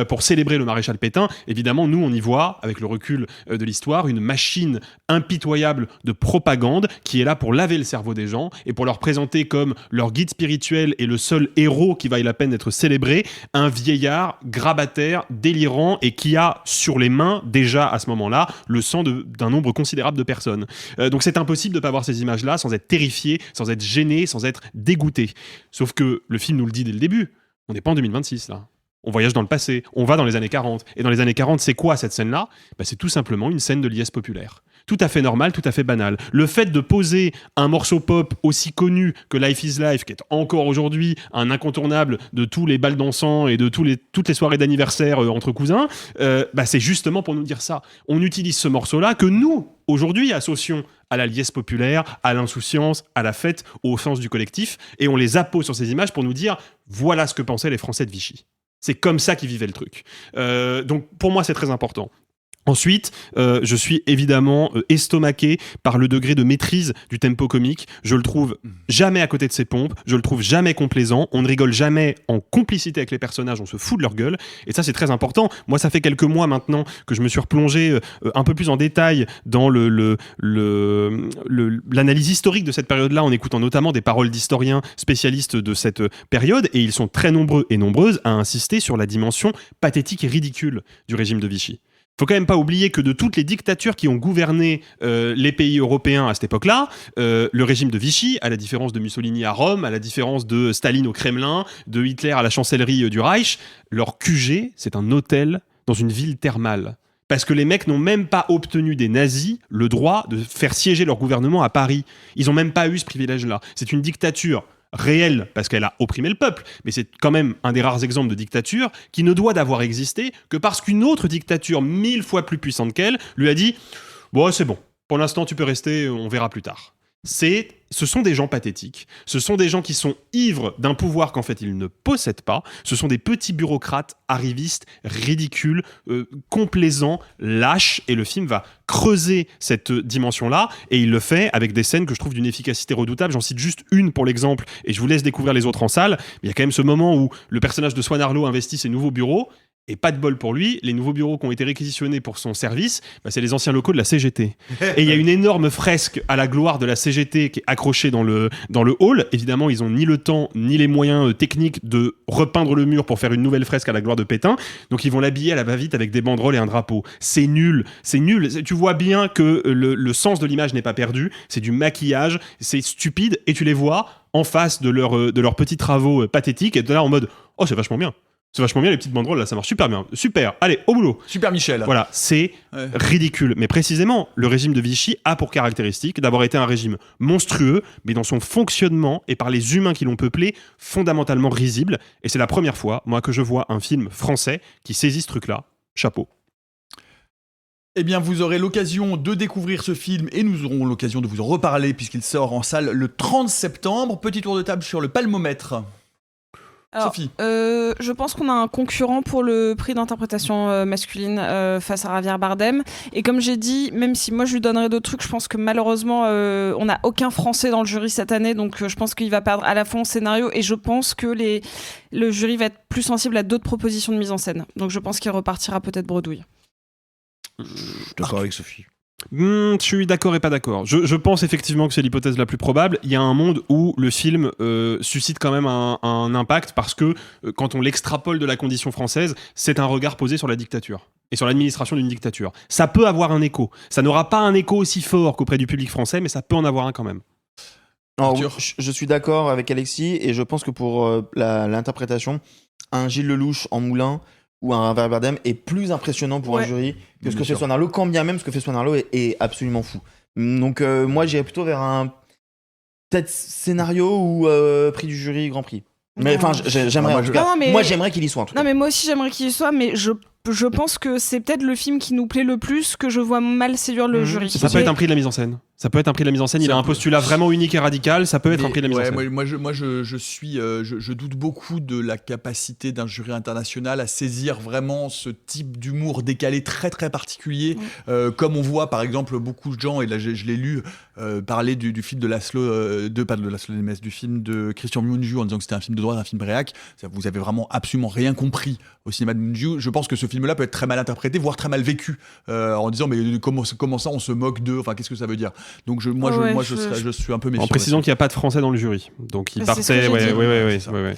pour célébrer le maréchal Pétain, évidemment nous on y voit, avec le recul de l'histoire, une machine impitoyable de propagande qui est là pour laver le cerveau des gens et pour leur présenter comme leur guide spirituel et le seul héros qui vaille la peine d'être célébré, un vieillard grabataire, délirant et qui a sur les mains déjà à ce moment-là le sang d'un nombre considérable de personnes. Donc c'est impossible de ne pas voir ces images-là sans être terrifié, sans être gêné, sans être dégoûté. Sauf que le film nous le dit dès le début, on n'est pas en 2026 là. On voyage dans le passé, on va dans les années 40. Et dans les années 40, c'est quoi cette scène-là ? C'est tout simplement une scène de liesse populaire. Tout à fait normal, tout à fait banal. Le fait de poser un morceau pop aussi connu que Life is Life, qui est encore aujourd'hui un incontournable de tous les bals dansants et de toutes les soirées d'anniversaire entre cousins, c'est justement pour nous dire ça. On utilise ce morceau-là que nous, aujourd'hui, associons à la liesse populaire, à l'insouciance, à la fête, au sens du collectif, et on les appose sur ces images pour nous dire « voilà ce que pensaient les Français de Vichy ». C'est comme ça qu'ils vivaient le truc. Donc pour moi, c'est très important. Ensuite, je suis évidemment estomaqué par le degré de maîtrise du tempo comique. Je le trouve jamais à côté de ses pompes, je le trouve jamais complaisant, on ne rigole jamais en complicité avec les personnages, on se fout de leur gueule, et ça c'est très important. Moi ça fait quelques mois maintenant que je me suis replongé un peu plus en détail dans l'analyse historique de cette période-là, en écoutant notamment des paroles d'historiens spécialistes de cette période, et ils sont très nombreux et nombreuses à insister sur la dimension pathétique et ridicule du régime de Vichy. Faut quand même pas oublier que de toutes les dictatures qui ont gouverné les pays européens à cette époque-là, le régime de Vichy, à la différence de Mussolini à Rome, à la différence de Staline au Kremlin, de Hitler à la chancellerie du Reich, leur QG, c'est un hôtel dans une ville thermale. Parce que les mecs n'ont même pas obtenu des nazis le droit de faire siéger leur gouvernement à Paris. Ils n'ont même pas eu ce privilège-là. C'est une dictature réelle parce qu'elle a opprimé le peuple, mais c'est quand même un des rares exemples de dictature qui ne doit d'avoir existé que parce qu'une autre dictature 1000 fois plus puissante qu'elle lui a dit « Bon, c'est bon, pour l'instant tu peux rester, on verra plus tard ». Ce sont des gens pathétiques, ce sont des gens qui sont ivres d'un pouvoir qu'en fait ils ne possèdent pas, ce sont des petits bureaucrates arrivistes, ridicules, complaisants, lâches, et le film va creuser cette dimension-là, et il le fait avec des scènes que je trouve d'une efficacité redoutable. J'en cite juste une pour l'exemple, et je vous laisse découvrir les autres en salle. Il y a quand même ce moment où le personnage de Swan Arlo investit ses nouveaux bureaux, et pas de bol pour lui, les nouveaux bureaux qui ont été réquisitionnés pour son service, c'est les anciens locaux de la CGT. Et il y a une énorme fresque à la gloire de la CGT qui est accrochée dans le hall. Évidemment, ils n'ont ni le temps ni les moyens techniques de repeindre le mur pour faire une nouvelle fresque à la gloire de Pétain. Donc ils vont l'habiller à la va-vite avec des banderoles et un drapeau. C'est nul. Tu vois bien que le sens de l'image n'est pas perdu. C'est du maquillage, c'est stupide, et tu les vois en face de leurs petits travaux pathétiques, et de là en mode « Oh, c'est vachement bien ». C'est vachement bien, les petites banderoles là, ça marche super bien. Super, allez, au boulot. Super Michel. Voilà, c'est ridicule. Mais précisément, le régime de Vichy a pour caractéristique d'avoir été un régime monstrueux, mais dans son fonctionnement et par les humains qui l'ont peuplé, fondamentalement risible. Et c'est la première fois, moi, que je vois un film français qui saisit ce truc-là. Chapeau. Eh bien, vous aurez l'occasion de découvrir ce film, et nous aurons l'occasion de vous en reparler puisqu'il sort en salle le 30 septembre. Petit tour de table sur le palmomètre. Alors, Sophie. Je pense qu'on a un concurrent pour le prix d'interprétation masculine face à Javier Bardem. Et comme j'ai dit, même si moi je lui donnerais d'autres trucs, je pense que malheureusement on n'a aucun Français dans le jury cette année, donc je pense qu'il va perdre à la fois en scénario, et je pense que le jury va être plus sensible à d'autres propositions de mise en scène. Donc je pense qu'il repartira peut-être bredouille. Je suis d'accord avec Sophie. Je suis d'accord et pas d'accord. Je pense effectivement que c'est l'hypothèse la plus probable. Il y a un monde où le film suscite quand même un impact, parce que quand on l'extrapole de la condition française, c'est un regard posé sur la dictature et sur l'administration d'une dictature. Ça peut avoir un écho. Ça n'aura pas un écho aussi fort qu'auprès du public français, mais ça peut en avoir un quand même. Alors, je suis d'accord avec Alexis, et je pense que pour l'interprétation, un Gilles Lelouch en Moulin ou un Javier Bardem est plus impressionnant pour un jury que ce que fait Swan Arlo, quand bien même ce que fait Swan Arlo est absolument fou. Donc moi j'irais plutôt vers un peut-être scénario ou prix du jury, Grand Prix. Mais enfin j'aimerais en tout cas. Moi j'aimerais qu'il y soit en tout cas. Non mais moi aussi j'aimerais qu'il y soit, mais je pense que c'est peut-être le film qui nous plaît le plus, que je vois mal séduire le jury. Ça peut être un prix de la mise en scène. Ça peut être un prix de la mise en scène. Il a un postulat vraiment unique et radical. Ça peut être un prix de la mise en scène. Moi, je doute beaucoup de la capacité d'un jury international à saisir vraiment ce type d'humour décalé très très particulier. Comme on voit par exemple beaucoup de gens, et là je l'ai lu, parler du film de Laszlo, pas de Laszlo Nemes, du film de Christian Mungiu, en disant que c'était un film de droite, un film réac. Vous avez vraiment absolument rien compris au cinéma de Mungiu. Je pense que ce film-là peut être très mal interprété, voire très mal vécu, en disant mais comment ça on se moque d'eux, enfin qu'est-ce que ça veut dire. Donc je suis un peu méfiant. En précisant qu'il n'y a pas de Français dans le jury. Donc il partait. Ouais.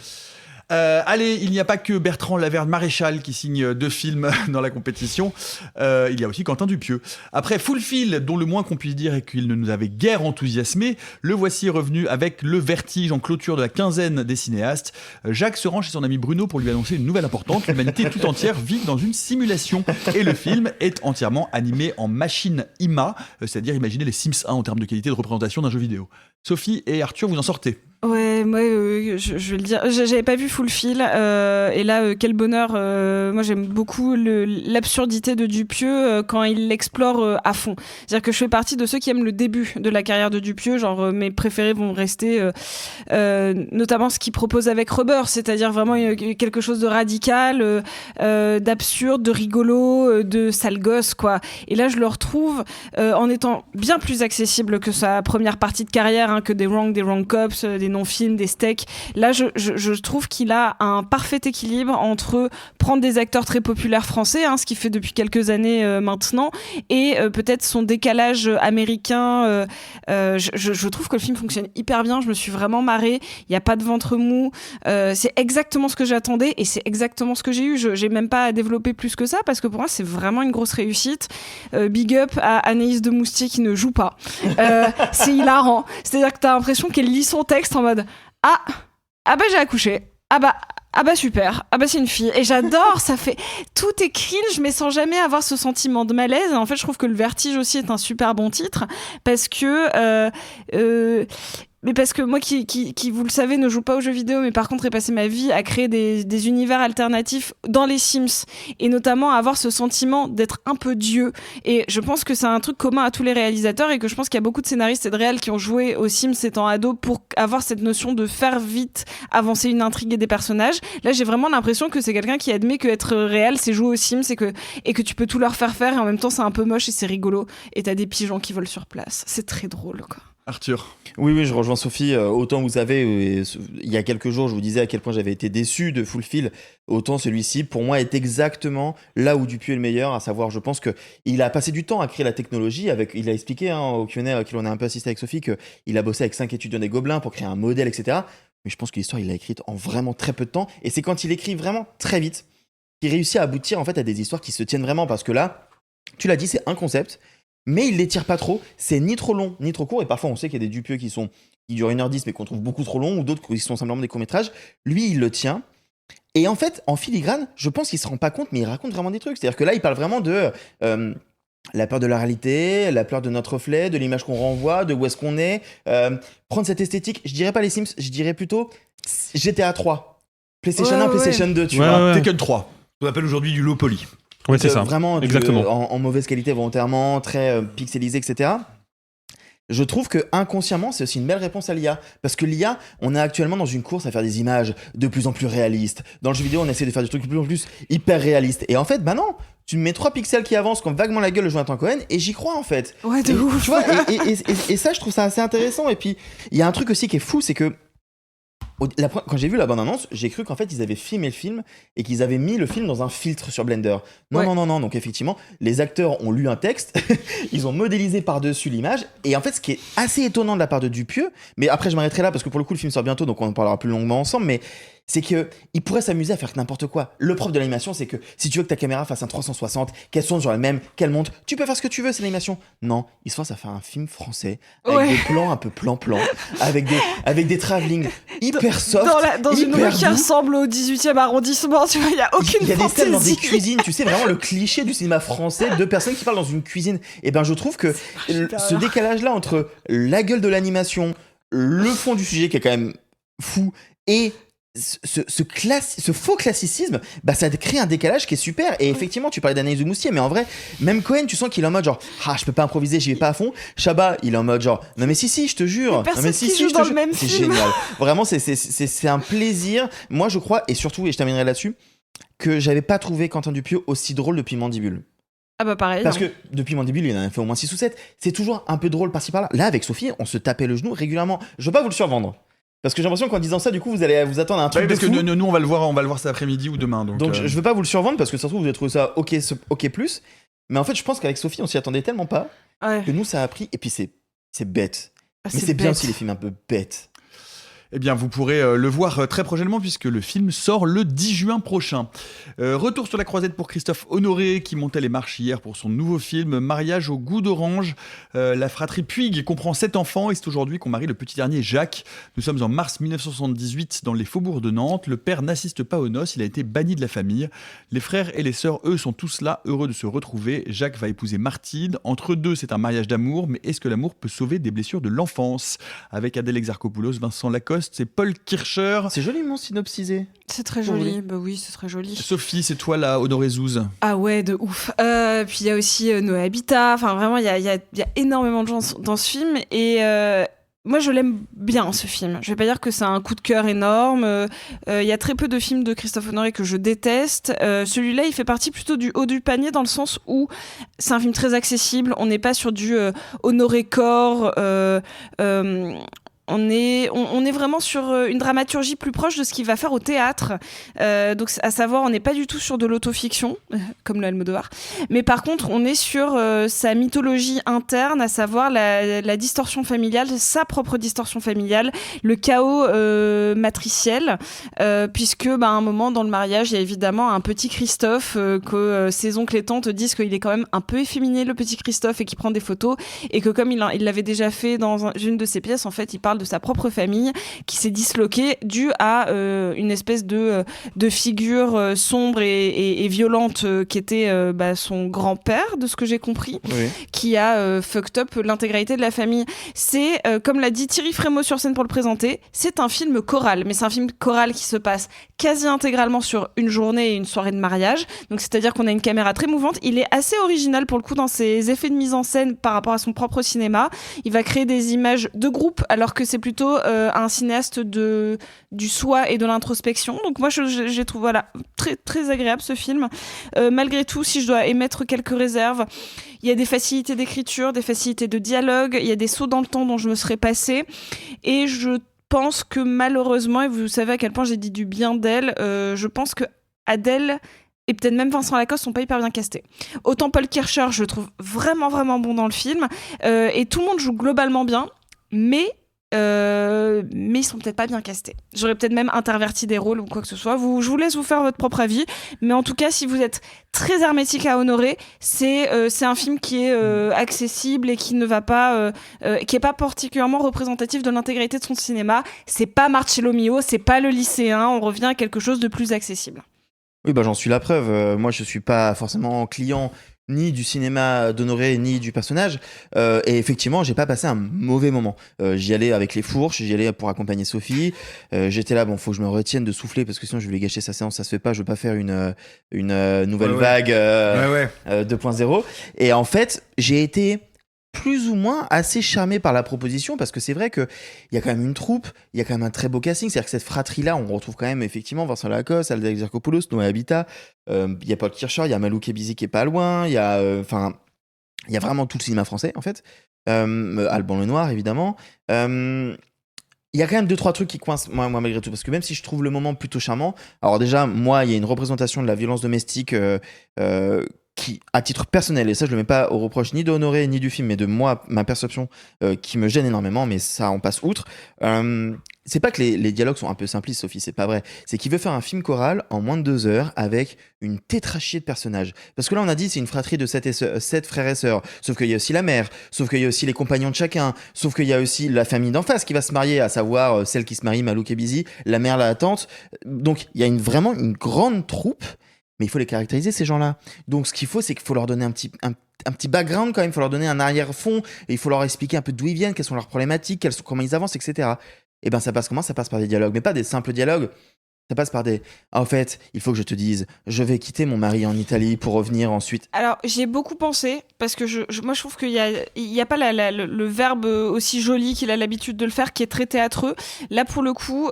Allez, il n'y a pas que Bertrand Laverne-Maréchal qui signe 2 films dans la compétition. Il y a aussi Quentin Dupieux. Après Fulfil, dont le moins qu'on puisse dire est qu'il ne nous avait guère enthousiasmé, le voici revenu avec Le Vertige en clôture de la quinzaine des cinéastes. Jacques se rend chez son ami Bruno pour lui annoncer une nouvelle importante. L'humanité tout entière vit dans une simulation. Et le film est entièrement animé en machine IMA, c'est-à-dire imaginez les Sims 1 en termes de qualité de représentation d'un jeu vidéo. Sophie et Arthur, vous en sortez. Ouais, moi, je vais le dire. J'avais pas vu Full Fil, et là, quel bonheur. Moi, j'aime beaucoup l'absurdité de Dupieux quand il l'explore à fond. C'est-à-dire que je fais partie de ceux qui aiment le début de la carrière de Dupieux. Genre, mes préférés vont rester, notamment ce qu'il propose avec Rubber, c'est-à-dire vraiment quelque chose de radical, d'absurde, de rigolo, de sale gosse, quoi. Et là, je le retrouve en étant bien plus accessible que sa première partie de carrière, hein, que des Wrong Cops, des non-films, des steaks. Là, je trouve qu'il a un parfait équilibre entre prendre des acteurs très populaires français, hein, ce qu'il fait depuis quelques années maintenant, et peut-être son décalage américain. Je trouve que le film fonctionne hyper bien. Je me suis vraiment marrée. Il n'y a pas de ventre mou. C'est exactement ce que j'attendais et c'est exactement ce que j'ai eu. J'ai même pas à développer plus que ça parce que pour moi, c'est vraiment une grosse réussite. Big up à Anaïs de Moustier qui ne joue pas. C'est hilarant. C'est-à-dire que t'as l'impression qu'elle lit son texte en mode ah bah j'ai accouché, ah bah super, ah bah c'est une fille, et j'adore. Ça fait, tout est cringe mais sans jamais avoir ce sentiment de malaise. En fait, je trouve que Le Vertige aussi est un super bon titre parce que mais parce que moi qui vous le savez ne joue pas aux jeux vidéo, mais par contre ai passé ma vie à créer des univers alternatifs dans les Sims, et notamment à avoir ce sentiment d'être un peu Dieu. Et je pense que c'est un truc commun à tous les réalisateurs, et que je pense qu'il y a beaucoup de scénaristes et de réals qui ont joué aux Sims étant ados pour avoir cette notion de faire vite avancer une intrigue et des personnages. Là, j'ai vraiment l'impression que c'est quelqu'un qui admet que être réel, c'est jouer aux Sims, et que tu peux tout leur faire et en même temps c'est un peu moche et c'est rigolo, et t'as des pigeons qui volent sur place. C'est très drôle, quoi. Arthur. Oui, je rejoins Sophie. Autant vous savez, il y a quelques jours, je vous disais à quel point j'avais été déçu de Full Fil. Autant celui-ci, pour moi, est exactement là où Dupieux est le meilleur. À savoir, je pense qu'il a passé du temps à créer la technologie. Il a expliqué au Q&A auquel on a un peu assisté avec Sophie qu'il a bossé avec 5 étudiants des Gobelins pour créer un modèle, etc. Mais je pense que l'histoire, il l'a écrite en vraiment très peu de temps. Et c'est quand il écrit vraiment très vite qu'il réussit à aboutir en fait à des histoires qui se tiennent vraiment. Parce que là, tu l'as dit, c'est un concept. Mais il les tire pas trop, c'est ni trop long ni trop court, et parfois on sait qu'il y a des Dupieux qui durent 1h10 mais qu'on trouve beaucoup trop longs, ou d'autres qui sont simplement des courts-métrages. Lui, il le tient. Et en fait, en filigrane, je pense qu'il se rend pas compte, mais il raconte vraiment des trucs. C'est-à-dire que là, il parle vraiment de la peur de la réalité, la peur de notre reflet, de l'image qu'on renvoie, de où est-ce qu'on est. Prendre cette esthétique, je dirais pas les Sims, je dirais plutôt GTA 3, PlayStation 1, PlayStation 2, tu vois. Tekken 3. On appelle aujourd'hui du low poly. Ouais, c'est ça. Vraiment exactement. En mauvaise qualité volontairement, très pixelisé, etc. Je trouve que inconsciemment, c'est aussi une belle réponse à l'IA. Parce que l'IA, on est actuellement dans une course à faire des images de plus en plus réalistes. Dans le jeu vidéo, on essaie de faire des trucs de plus en plus hyper réalistes. Et en fait, bah non, tu me mets 3 pixels qui avancent comme vaguement la gueule de Jonathan Cohen, et j'y crois en fait. Ouais, de ouf. Tu vois, et ça, je trouve ça assez intéressant. Et puis, il y a un truc aussi qui est fou, c'est que quand j'ai vu la bande-annonce, j'ai cru qu'en fait ils avaient filmé le film et qu'ils avaient mis le film dans un filtre sur Blender. Non. Donc effectivement, les acteurs ont lu un texte, ils ont modélisé par-dessus l'image. Et en fait, ce qui est assez étonnant de la part de Dupieux, mais après je m'arrêterai là parce que pour le coup le film sort bientôt, donc on en parlera plus longuement ensemble, mais c'est qu'il pourrait s'amuser à faire n'importe quoi. Le propre de l'animation, c'est que si tu veux que ta caméra fasse un 360, qu'elle tourne sur la même, qu'elle monte, tu peux faire ce que tu veux, c'est l'animation. Non, il se force à faire un film français avec des plans un peu plan-plan, avec des travelling hyper soft, dans une rue qui ressemble au 18e arrondissement, tu vois, il y a aucune fantaisie. Il y a des scènes dans des cuisines, tu sais, vraiment le cliché du cinéma français, de personnes qui parlent dans une cuisine. Et ben je trouve que ce décalage-là entre la gueule de l'animation, le fond du sujet qui est quand même fou, et ce faux classicisme, bah ça crée un décalage qui est super. Et effectivement, tu parlais d'Anaïs de Moustier, mais en vrai, même Cohen, tu sens qu'il est en mode genre je peux pas improviser, j'y vais pas à fond. Chabat, il est en mode genre non mais si, je te jure. Personne non mais si, qui joue je te dans jure. le même c'est film. génial. Vraiment, c'est un plaisir. Moi, je crois, et surtout, et je terminerai là-dessus, que j'avais pas trouvé Quentin Dupieux aussi drôle depuis Mandibule. Ah bah pareil. Parce que depuis Mandibule, il en a fait au moins 6 ou 7. C'est toujours un peu drôle par-ci par-là. Là, avec Sophie, on se tapait le genou régulièrement. Je veux pas vous le survendre. Parce que j'ai l'impression qu'en disant ça, du coup, vous allez vous attendre à un truc de parce fou. que nous, on va le voir cet après-midi ou demain. Donc je veux pas vous le survendre parce que ça se trouve, vous avez trouvé ça ok plus. Mais en fait, je pense qu'avec Sophie, on s'y attendait tellement pas que nous, ça a pris. Et puis, c'est bête. Mais c'est bien aussi les films un peu bêtes. Eh bien, vous pourrez le voir très prochainement puisque le film sort le 10 juin prochain. Retour sur la croisette pour Christophe Honoré qui montait les marches hier pour son nouveau film Mariage au goût d'orange. La fratrie Puig comprend 7 enfants et c'est aujourd'hui qu'on marie le petit dernier Jacques. Nous sommes en mars 1978 dans les faubourgs de Nantes. Le père n'assiste pas aux noces, il a été banni de la famille. Les frères et les sœurs, eux, sont tous là, heureux de se retrouver. Jacques va épouser Martine. Entre deux, c'est un mariage d'amour, mais est-ce que l'amour peut sauver des blessures de l'enfance ? Avec Adèle Exarchopoulos, Vincent Lacoste, c'est Paul Kircher. C'est joliment synopsisé. C'est très joli, bah oui, c'est très joli. Sophie, c'est toi là, Honoré Zouz. Ah ouais, de ouf. Puis il y a aussi Noé Habitat, enfin vraiment, il y a énormément de gens dans ce film, et moi je l'aime bien ce film. Je vais pas dire que c'est un coup de cœur énorme, il y a très peu de films de Christophe Honoré que je déteste. Celui-là, il fait partie plutôt du haut du panier dans le sens où c'est un film très accessible, on n'est pas sur du Honoré Corps, on est vraiment sur une dramaturgie plus proche de ce qu'il va faire au théâtre. Donc, à savoir, on n'est pas du tout sur de l'autofiction, comme le Almodovar. Mais par contre, on est sur sa mythologie interne, à savoir la distorsion familiale, sa propre distorsion familiale, le chaos matriciel. Puisque, à un moment dans le mariage, il y a évidemment un petit Christophe, que ses oncles et tantes disent qu'il est quand même un peu efféminé, le petit Christophe, et qu'il prend des photos. Et que comme il l'avait déjà fait dans une de ses pièces, en fait, il parle de sa propre famille qui s'est disloquée dû à une espèce de figure sombre et violente qui était son grand-père, de ce que j'ai compris, oui, qui a fucked up l'intégralité de la famille. C'est, comme l'a dit Thierry Frémaux sur scène pour le présenter, c'est un film choral, mais c'est un film choral qui se passe quasi intégralement sur une journée et une soirée de mariage. Donc c'est-à-dire qu'on a une caméra très mouvante. Il est assez original pour le coup dans ses effets de mise en scène par rapport à son propre cinéma. Il va créer des images de groupe alors que c'est plutôt un cinéaste du soi et de l'introspection. Donc moi j'ai trouvé très, très agréable ce film. Malgré tout, si je dois émettre quelques réserves, il y a des facilités d'écriture, des facilités de dialogue, il y a des sauts dans le temps dont je me serais passée, et je pense que malheureusement, et vous savez à quel point j'ai dit du bien d'elle, je pense que Adèle et peut-être même Vincent Lacoste sont pas hyper bien castés. Autant Paul Kircher, je le trouve vraiment vraiment bon dans le film, et tout le monde joue globalement bien, mais ils sont peut-être pas bien castés. J'aurais peut-être même interverti des rôles ou quoi que ce soit. Je vous laisse vous faire votre propre avis, mais en tout cas, si vous êtes très hermétique à Honoré, c'est un film qui est accessible et qui ne va pas, qui est pas particulièrement représentatif de l'intégralité de son cinéma. C'est pas Marcello Mio, c'est pas Le Lycéen. On revient à quelque chose de plus accessible. Oui, j'en suis la preuve. Moi, je suis pas forcément client ni du cinéma d'Honoré, ni du personnage. Et effectivement, j'ai pas passé un mauvais moment. J'y allais avec les fourches, j'y allais pour accompagner Sophie. J'étais là, faut que je me retienne de souffler parce que sinon je vais gâcher sa séance, ça se fait pas. Je veux pas faire une nouvelle vague 2.0. Et en fait, j'ai été plus ou moins assez charmé par la proposition parce que c'est vrai qu'il y a quand même une troupe, il y a quand même un très beau casting, c'est-à-dire que cette fratrie-là, on retrouve quand même effectivement Vincent Lacoste, Adèle Exarchopoulos, Noé Habitat, il y a Paul Kircher, il y a Malou Kébizi qui est pas loin, il y a vraiment tout le cinéma français en fait, Alban Lenoir évidemment, il y a quand même 2-3 trucs qui coincent moi malgré tout, parce que même si je trouve le moment plutôt charmant, alors déjà moi il y a une représentation de la violence domestique qui, à titre personnel, et ça je le mets pas au reproche ni de Honoré ni du film, mais de moi, ma perception, qui me gêne énormément, mais ça on passe outre. C'est pas que les dialogues sont un peu simplistes, Sophie, c'est pas vrai. C'est qu'il veut faire un film choral en moins de 2 heures avec une tétrachie de personnages. Parce que là on a dit c'est une fratrie de 7 frères et sœurs, sauf qu'il y a aussi la mère, sauf qu'il y a aussi les compagnons de chacun, sauf qu'il y a aussi la famille d'en face qui va se marier, à savoir celle qui se marie, Malou Kébizi, la mère, la tante. Donc il y a vraiment une grande troupe. Mais il faut les caractériser, ces gens-là. Donc, ce qu'il faut, c'est qu'il faut leur donner un petit background quand même. Il faut leur donner un arrière-fond. Et il faut leur expliquer un peu d'où ils viennent, quelles sont leurs problématiques, comment ils avancent, etc. Et ben, ça passe comment ? Ça passe par des dialogues. Mais pas des simples dialogues. Ça passe par des... en fait, il faut que je te dise, je vais quitter mon mari en Italie pour revenir ensuite. Alors, j'y ai beaucoup pensé, parce que moi, je trouve qu'il y a pas le verbe aussi joli qu'il a l'habitude de le faire, qui est très théâtreux. Là, pour le coup...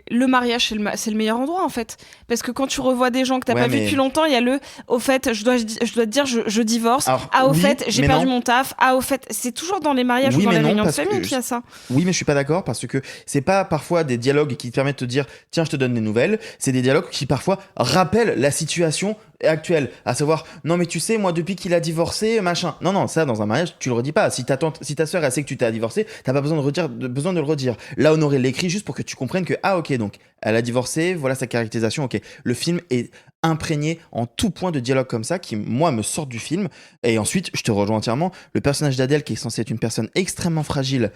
le mariage, c'est le meilleur endroit en fait, parce que quand tu revois des gens que t'as pas vu depuis longtemps, il y a au fait je dois te dire je divorce. Alors, au fait j'ai perdu mon taf. Au fait c'est toujours dans les mariages ou dans les réunions de famille qu'il y a ça. Oui, mais je suis pas d'accord, parce que c'est pas parfois des dialogues qui te permettent de te dire tiens je te donne des nouvelles, c'est des dialogues qui parfois rappellent la situation actuelle, à savoir non mais tu sais moi depuis qu'il a divorcé machin. Non ça dans un mariage tu le redis pas. Si ta sœur elle sait que tu t'as divorcé, t'as pas besoin de le redire. Là Honoré l'écrit juste pour que tu comprennes que ok donc elle a divorcé, voilà sa caractérisation. Ok, le film est imprégné en tout point de dialogue comme ça qui moi me sort du film. Et ensuite je te rejoins entièrement, le personnage d'Adèle qui est censé être une personne extrêmement fragile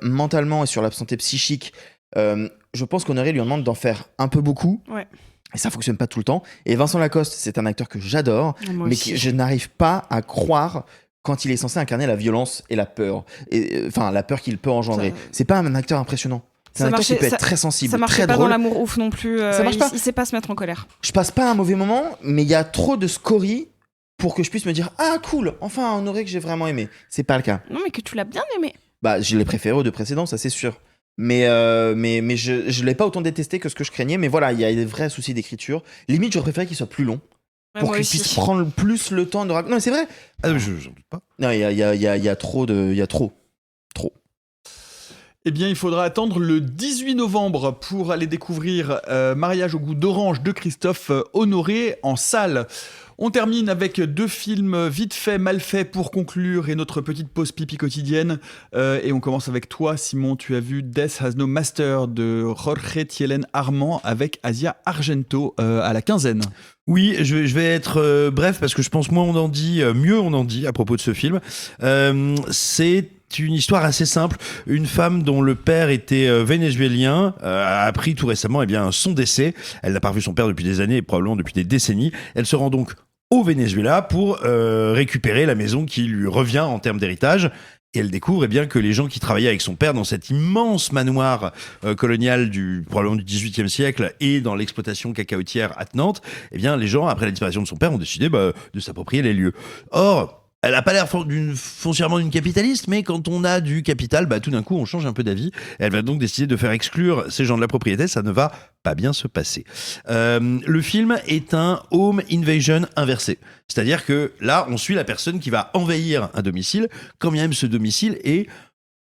mentalement et sur la santé psychique, je pense qu'Honoré lui en demande d'en faire un peu beaucoup. Ouais. Et ça fonctionne pas tout le temps. Et Vincent Lacoste, c'est un acteur que j'adore, mais que je n'arrive pas à croire quand il est censé incarner la violence et la peur. Enfin, la peur qu'il peut engendrer. C'est pas un acteur impressionnant. C'est un acteur qui peut être très sensible, très drôle. Ça marche pas dans l'amour ouf non plus. Ça marche pas. Il sait pas se mettre en colère. Je passe pas un mauvais moment, mais il y a trop de scories pour que je puisse me dire ah cool, enfin un Honoré que j'ai vraiment aimé. C'est pas le cas. Non, mais que tu l'as bien aimé. Bah, je l'ai préféré aux deux précédents, ça c'est sûr. Mais je l'ai pas autant détesté que ce que je craignais. Mais voilà, il y a des vrais soucis d'écriture. Limite, j'aurais préféré qu'il soit plus long. Pour qu'il puisse prendre plus le temps de raconter. Non, mais c'est vrai. Ah, j'en doute pas. Non, il y a trop de. Il y a trop. Eh bien, il faudra attendre le 18 novembre pour aller découvrir Mariage au goût d'orange de Christophe Honoré en salle. On termine avec 2 films vite fait, mal fait pour conclure et notre petite pause pipi quotidienne. Et on commence avec toi, Simon. Tu as vu Death Has No Master de Jorge Thielen Armand avec Asia Argento à la quinzaine. Oui, je vais être bref parce que je pense moins on en dit, mieux on en dit à propos de ce film. C'est une histoire assez simple. Une femme dont le père était vénézuélien a appris tout récemment son décès. Elle n'a pas revu son père depuis des années et probablement depuis des décennies. Elle se rend donc au Venezuela pour récupérer la maison qui lui revient en termes d'héritage. Et elle découvre que les gens qui travaillaient avec son père dans cet immense manoir colonial probablement du XVIIIe siècle et dans l'exploitation cacaotière attenante, les gens, après la disparition de son père, ont décidé de s'approprier les lieux. Or, elle n'a pas l'air foncièrement d'une capitaliste, mais quand on a du capital, tout d'un coup, on change un peu d'avis. Elle va donc décider de faire exclure ces gens de la propriété. Ça ne va pas bien se passer. Le film est un home invasion inversé. C'est-à-dire que là, on suit la personne qui va envahir un domicile, quand bien même ce domicile est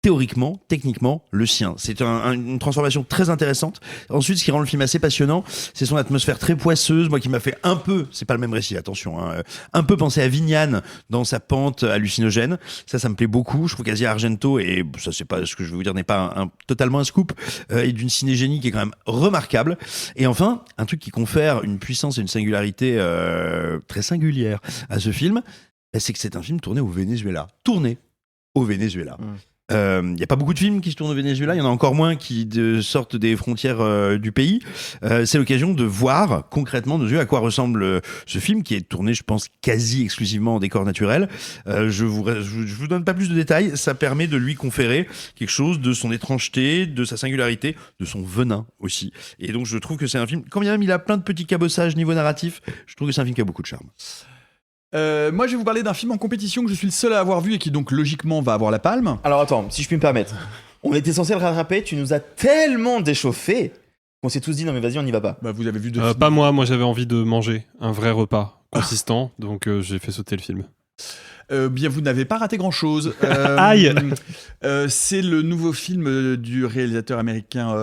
théoriquement, techniquement, le sien. C'est une transformation très intéressante. Ensuite, ce qui rend le film assez passionnant, c'est son atmosphère très poisseuse, moi qui m'a fait un peu, c'est pas le même récit, attention, un peu penser à Vignane dans sa pente hallucinogène. Ça me plaît beaucoup. Je trouve qu'Asia Argento, et ça c'est pas ce que je vais vous dire, n'est pas totalement un scoop, et d'une cinégénie qui est quand même remarquable. Et enfin, un truc qui confère une puissance et une singularité très singulière à ce film, c'est que c'est un film tourné au Venezuela. Il n'y a pas beaucoup de films qui se tournent au Venezuela, il y en a encore moins qui sortent des frontières du pays. C'est l'occasion de voir concrètement de nos yeux à quoi ressemble ce film qui est tourné, je pense, quasi exclusivement en décor naturel. Je vous donne pas plus de détails, ça permet de lui conférer quelque chose de son étrangeté, de sa singularité, de son venin aussi. Et donc je trouve que c'est un film, quand bien même il a plein de petits cabossages niveau narratif, je trouve que c'est un film qui a beaucoup de charme. Moi, je vais vous parler d'un film en compétition que je suis le seul à avoir vu et qui donc logiquement va avoir la palme. Alors attends, si je puis me permettre. On était censé le rattraper, tu nous as tellement déchauffé qu'on s'est tous dit non mais vas-y on n'y va pas. Vous avez vu pas moi j'avais envie de manger un vrai repas consistant, donc j'ai fait sauter le film. Bien, vous n'avez pas raté grand-chose. Aïe. C'est le nouveau film du réalisateur américain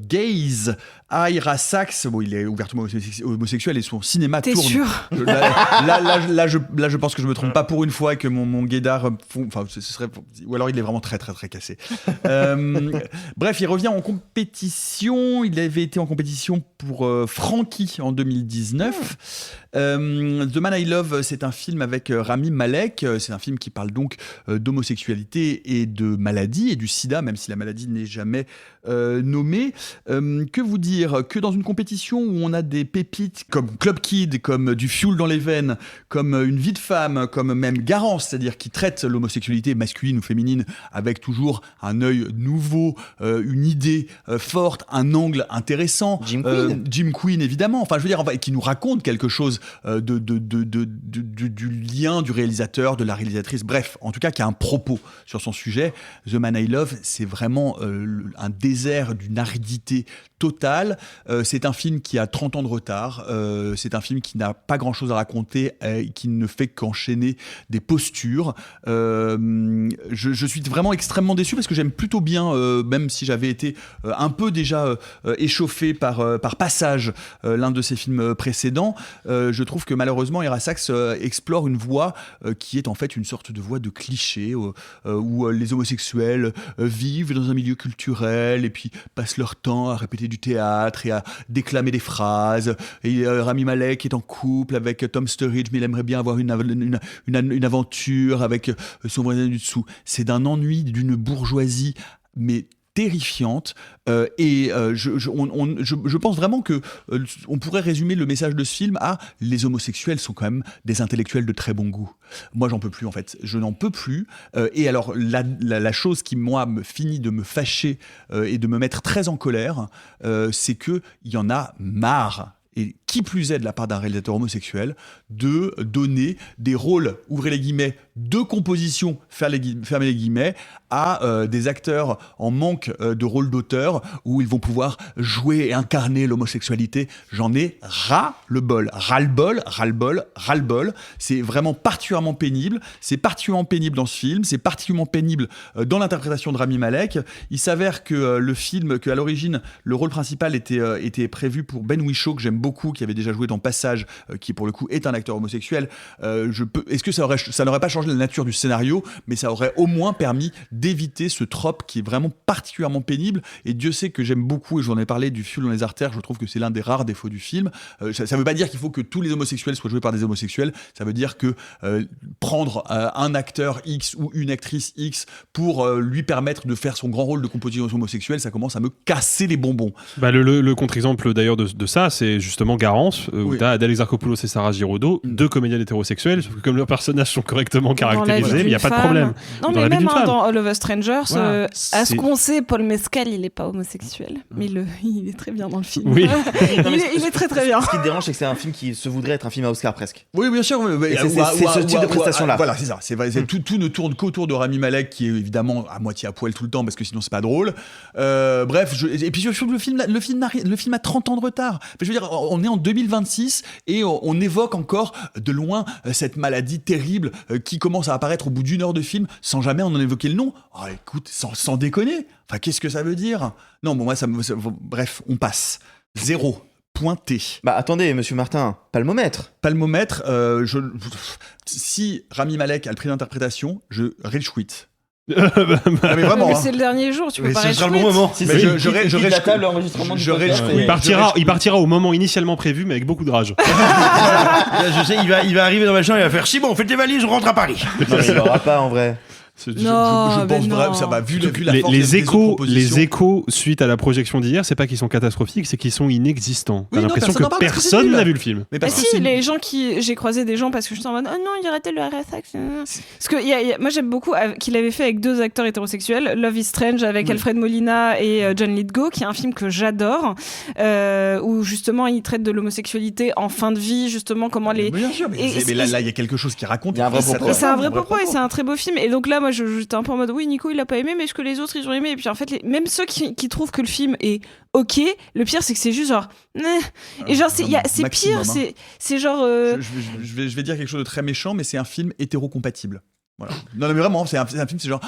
Gaze, Ira Sachs. Bon, il est ouvertement homosexuel et son cinéma T'es tourne. sûr Là, je pense que je me trompe pas pour une fois et que mon guédard, enfin, ce serait, ou alors il est vraiment très très très cassé. Bref, il revient en compétition. Il avait été en compétition pour Frankie en 2019. The Man I Love, c'est un film avec Rami Malek. C'est un film qui parle donc d'homosexualité et de maladie et du sida, même si la maladie n'est jamais nommée. Que vous dire ? Que dans une compétition où on a des pépites comme Club Kid, comme du Fuel dans les veines, comme Une vie de femme, comme même Garance, c'est-à-dire qui traite l'homosexualité masculine ou féminine avec toujours un œil nouveau, une idée forte, un angle intéressant. Jim Queen, évidemment. Enfin, je veux dire, qui nous raconte quelque chose du lien du réalisateur réalisateur, de la réalisatrice, bref, en tout cas qui a un propos sur son sujet. The Man I Love, c'est vraiment un désert d'une aridité totale. C'est un film qui a 30 ans de retard. C'est un film qui n'a pas grand-chose à raconter, qui ne fait qu'enchaîner des postures. Je suis vraiment extrêmement déçu parce que j'aime plutôt bien, même si j'avais été un peu déjà échauffé par passage l'un de ses films précédents. Je trouve que malheureusement Ira Sachs explore une voie qui est en fait une sorte de voie de cliché où les homosexuels vivent dans un milieu culturel et puis passent leur temps à répéter du théâtre et à déclamer des phrases. Et Rami Malek est en couple avec Tom Sturridge, mais il aimerait bien avoir une aventure avec son voisin du dessous. C'est d'un ennui, d'une bourgeoisie, mais terrifiante, je pense vraiment que on pourrait résumer le message de ce film à les homosexuels sont quand même des intellectuels de très bon goût. Moi j'en peux plus en fait, je n'en peux plus, et alors la chose qui moi me finit de me fâcher et de me mettre très en colère, c'est que il y en a marre, et qui plus est de la part d'un réalisateur homosexuel, de donner des rôles, ouvrez les guillemets, de composition, fermez les guillemets, à des acteurs en manque de rôle d'auteur, où ils vont pouvoir jouer et incarner l'homosexualité. J'en ai ras-le-bol. Ras-le-bol. C'est vraiment particulièrement pénible. C'est particulièrement pénible dans ce film. C'est particulièrement pénible dans l'interprétation de Rami Malek. Il s'avère que le film, qu'à l'origine, le rôle principal était prévu pour Ben Whishaw, que j'aime beaucoup, qui avait déjà joué dans Passage, qui pour le coup est un acteur homosexuel. Est-ce que ça n'aurait pas changé la nature du scénario, mais ça aurait au moins permis d'éviter ce trope qui est vraiment particulièrement pénible. Et Dieu sait que j'aime beaucoup, et j'en ai parlé, du fioul dans les artères. Je trouve que c'est l'un des rares défauts du film. Ça ne veut pas dire qu'il faut que tous les homosexuels soient joués par des homosexuels. Ça veut dire que prendre un acteur X ou une actrice X pour lui permettre de faire son grand rôle de composition homosexuelle, ça commence à me casser les bonbons. Le contre-exemple d'ailleurs de ça, c'est justement Garance, où tu as Adèle Exarchopoulos et Sarah Giraudot, deux comédiennes hétérosexuelles, sauf que comme leurs personnages sont correctement caractérisés, il n'y a pas de problème. Non, mais même dans All of Us Strangers, à ce qu'on sait, Paul Mescal, il n'est pas homosexuel, mais il est très bien dans le film. Oui. il est très très bien. Ce qui te dérange, c'est que c'est un film qui se voudrait être un film à Oscar presque. Oui, bien sûr. C'est ce type de prestation-là. Voilà, c'est ça. Tout ne tourne qu'autour de Rami Malek, qui est évidemment à moitié à poil tout le temps, parce que sinon c'est pas drôle. Bref, et puis surtout le film a 30 ans de retard. Je veux dire, on est en 2026 et on évoque encore de loin cette maladie terrible qui commence à apparaître au bout d'une heure de film sans jamais en évoquer le nom. Oh, écoute, sans déconner. Enfin, qu'est-ce que ça veut dire ? Non, bon, moi, bref, on passe. 0. Pointé. Bah attendez, monsieur Martin, palmomètre. Si Rami Malek a le prix d'interprétation, je rage quit. Mais vraiment, c'est le dernier jour, tu peux pas rage quit. Le bon moment. Il partira au moment initialement prévu, mais avec beaucoup de rage. Je sais, il va arriver dans ma chambre, il va faire si bon, faites les valises, on rentre à Paris. Non, mais il n'aura pas en vrai. Je pense vraiment, ça va, vu la force les échos suite à la projection d'hier, c'est pas qu'ils sont catastrophiques, c'est qu'ils sont inexistants. T'as l'impression que personne n'a vu le film. Mais si, les gens j'ai croisé des gens parce que je suis en mode oh non, il ratait le RSX. Parce que moi j'aime beaucoup qu'il avait fait avec deux acteurs hétérosexuels, Love is Strange avec Alfred Molina et John Lithgow, qui est un film que j'adore, où justement il traite de l'homosexualité en fin de vie, justement comment les. Bien sûr, mais là il y a quelque chose qui raconte. C'est un vrai propos et c'est un très beau film. Et donc là, moi j'étais un peu en mode oui, Nico il a pas aimé, mais est-ce que les autres ils ont aimé? Et puis en fait même ceux qui trouvent que le film est ok, le pire c'est que c'est juste genre et genre c'est pire, c'est genre je vais dire quelque chose de très méchant, mais c'est un film hétérocompatible. Voilà. Non mais vraiment, c'est un film, c'est genre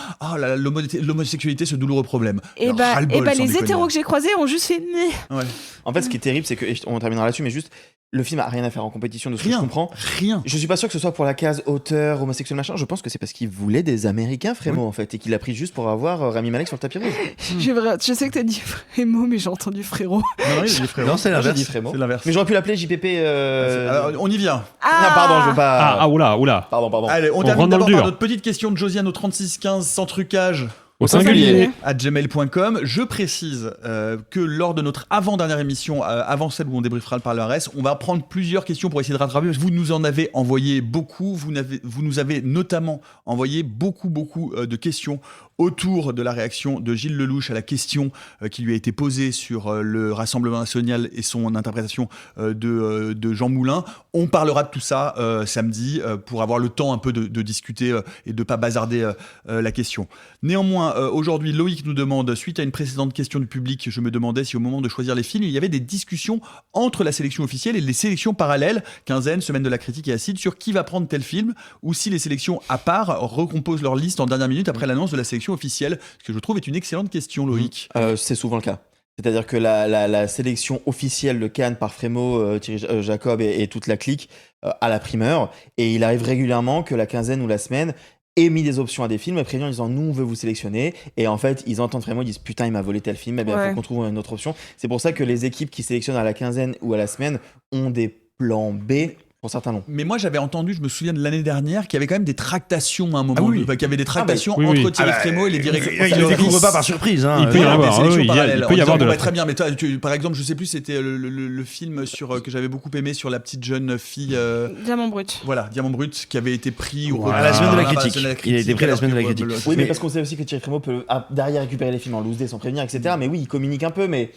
l'homosexualité, ce douloureux problème. Et les hétéros que j'ai croisés ont juste fait ouais. En fait, ce qui est terrible, c'est que on terminera là-dessus, mais juste le film a rien à faire en compétition de ce que je comprends. Rien. Je suis pas sûr que ce soit pour la case auteur, homosexuel, machin. Je pense que c'est parce qu'il voulait des Américains Frémo en fait, et qu'il a pris juste pour avoir Rami Malek sur le tapis rouge. Je sais que t'as dit Frémo, mais j'ai entendu frérot. Non, il dit frérot. Non, c'est l'inverse. C'est l'inverse. Mais j'aurais pu l'appeler JPP. Alors, on y vient. Ah, pardon, je veux pas. Oula. Pardon. Allez, on termine d'abord par notre petite question de Josiane au 3615 sans trucage. Au singulier. @gmail.com. Je précise que lors de notre avant-dernière émission, avant celle où on débriefera le palmarès, on va prendre plusieurs questions pour essayer de rattraper. Vous nous en avez envoyé beaucoup. Vous nous avez notamment envoyé beaucoup de questions autour de la réaction de Gilles Lelouch à la question qui lui a été posée sur le Rassemblement national et son interprétation de Jean Moulin. On parlera de tout ça samedi pour avoir le temps un peu de discuter et de pas bazarder la question. Néanmoins, aujourd'hui, Loïc nous demande, suite à une précédente question du public, je me demandais si au moment de choisir les films, il y avait des discussions entre la sélection officielle et les sélections parallèles, Quinzaine, Semaine de la critique et Acide, sur qui va prendre tel film, ou si les sélections à part recomposent leur liste en dernière minute après l'annonce de la sélection officielle, ce que je trouve est une excellente question, Loïc. C'est souvent le cas. C'est-à-dire que la sélection officielle de Cannes par Frémaux, Thierry Jacob et toute la clique a la primeur, et il arrive régulièrement que la Quinzaine ou la Semaine ait mis des options à des films et prévient en disant nous on veut vous sélectionner, et en fait ils entendent Frémaux, ils disent putain il m'a volé tel film, eh bien faut qu'on trouve une autre option. C'est pour ça que les équipes qui sélectionnent à la Quinzaine ou à la Semaine ont des plans B. Pour certains non. Mais moi j'avais entendu, je me souviens de l'année dernière, qu'il y avait quand même des tractations à un moment, qu'il y avait des tractations entre Thierry Frémaux et les directeurs. Il ne découvre pas par surprise. Il peut y avoir de très bien, mais toi, par exemple, je sais plus, c'était le film que j'avais beaucoup aimé sur la petite jeune fille. Diamant Brut. Voilà, Diamant Brut, qui avait été pris à la semaine de la critique. Il a été pris à la semaine de la critique. Oui, mais parce qu'on sait aussi que Thierry Frémaux peut derrière récupérer les films en loose day sans prévenir, etc. Mais oui, il communique un peu, mais.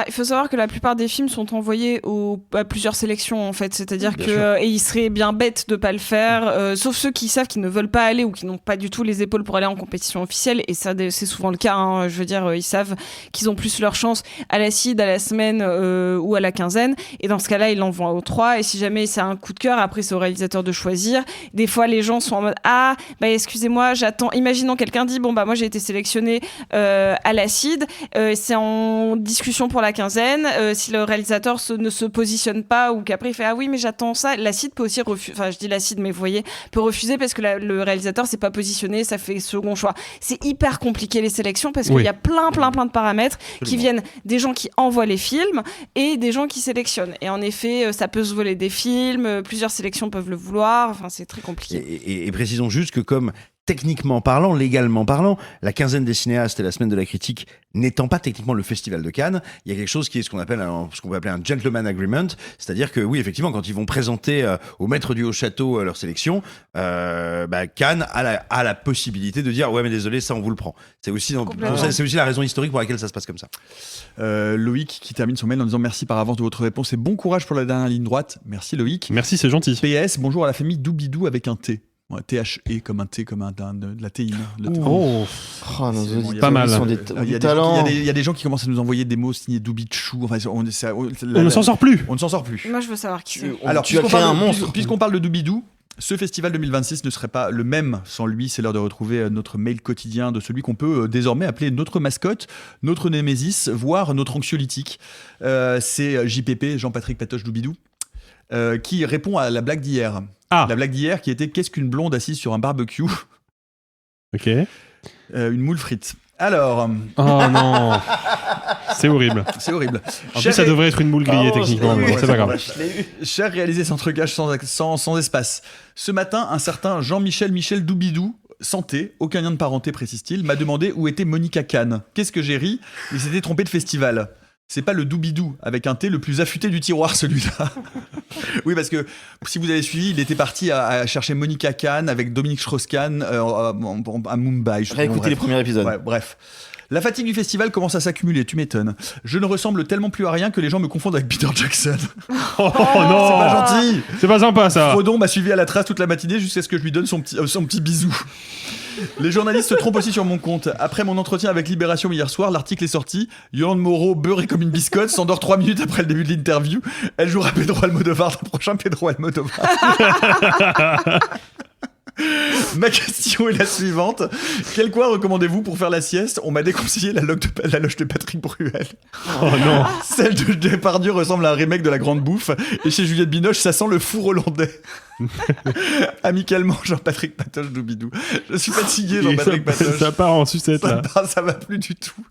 Il faut savoir que la plupart des films sont envoyés à plusieurs sélections en fait, c'est-à-dire et il serait bien bête de pas le faire, sauf ceux qui savent qu'ils ne veulent pas aller ou qui n'ont pas du tout les épaules pour aller en compétition officielle, et ça c'est souvent le cas, hein, je veux dire, ils savent qu'ils ont plus leur chance à l'Acide, à la Semaine ou à la Quinzaine, et dans ce cas-là ils l'envoient aux 3, et si jamais c'est un coup de cœur, après c'est au réalisateur de choisir. Des fois les gens sont en mode excusez-moi, j'attends, imaginons quelqu'un dit moi j'ai été sélectionné à l'Acide, c'est en discussion pour la Quinzaine, si le réalisateur ne se positionne pas, ou qu'après il fait ah oui mais j'attends ça, l'Acide peut aussi refuser, enfin je dis l'Acide mais vous voyez, peut refuser parce que le réalisateur s'est pas positionné, ça fait second choix. C'est hyper compliqué les sélections parce qu'il y a plein de paramètres qui viennent des gens qui envoient les films et des gens qui sélectionnent, et en effet ça peut se voler des films, plusieurs sélections peuvent le vouloir, enfin c'est très compliqué. Et précisons juste que comme techniquement parlant, légalement parlant, la Quinzaine des cinéastes et la Semaine de la critique n'étant pas techniquement le Festival de Cannes, il y a quelque chose qui est ce qu'on peut appeler un gentleman agreement, c'est-à-dire que oui, effectivement, quand ils vont présenter au maître du Haut-Château leur sélection, Cannes a la possibilité de dire ouais mais désolé, ça on vous le prend. C'est aussi la raison historique pour laquelle ça se passe comme ça. Loïc qui termine son mail en disant merci par avance de votre réponse et bon courage pour la dernière ligne droite. Merci Loïc. Merci, c'est gentil. PS, bonjour à la famille Doubidou avec un T. THE comme un T, comme de la théine. Pas mal. Il y a des gens qui commencent à nous envoyer des mots signés Doubichou. Enfin, on ne s'en sort plus. On ne s'en sort plus. Moi, je veux savoir qui c'est. Alors, tu as créé un monstre. Puisqu'on parle de Doubidou, ce festival 2026 ne serait pas le même sans lui. C'est l'heure de retrouver notre mail quotidien de celui qu'on peut désormais appeler notre mascotte, notre némésis, voire notre anxiolytique. C'est JPP, Jean-Patrick Patoche Doubidou, qui répond à la blague d'hier. La blague d'hier qui était qu'est-ce qu'une blonde assise sur un barbecue? Ok. Une moule frite. Alors. Oh non. C'est horrible. C'est horrible. En plus, ça devrait être une moule grillée techniquement. C'est pas grave. Cher réalisé sans trucage, sans espace. Ce matin, un certain Jean-Michel Doubidou, santé, aucun lien de parenté, précise-t-il, m'a demandé où était Monica Cannes. Qu'est-ce que j'ai ri? Il s'était trompé de festival. C'est pas le Doubidou avec un T le plus affûté du tiroir, celui-là. Oui, parce que si vous avez suivi, il était parti à chercher Monica Cannes avec Dominique Strauss-Kahn à Mumbai. Réécoutez les premiers épisodes. Ouais, bref. La fatigue du festival commence à s'accumuler, tu m'étonnes. Je ne ressemble tellement plus à rien que les gens me confondent avec Peter Jackson. Oh non, c'est pas gentil. C'est pas sympa ça. Frodon m'a suivi à la trace toute la matinée jusqu'à ce que je lui donne son petit bisou. Les journalistes se trompent aussi sur mon compte. Après mon entretien avec Libération hier soir, l'article est sorti. Yolande Moreau, beurrée comme une biscotte, s'endort 3 minutes après le début de l'interview. Elle jouera Pedro Almodovar dans le prochain Pedro Almodovar. Ma question est la suivante. Quel coin recommandez-vous pour faire la sieste? On m'a déconseillé la loge de Patrick Bruel. Oh non. Celle de Depardieu ressemble à un remake de La Grande Bouffe. Et chez Juliette Binoche, ça sent le four hollandais. Amicalement, Jean-Patrick Patoche Doubidou. Je suis fatigué, Jean-Patrick Patoche. Ça part en sucette là. Ça va plus du tout.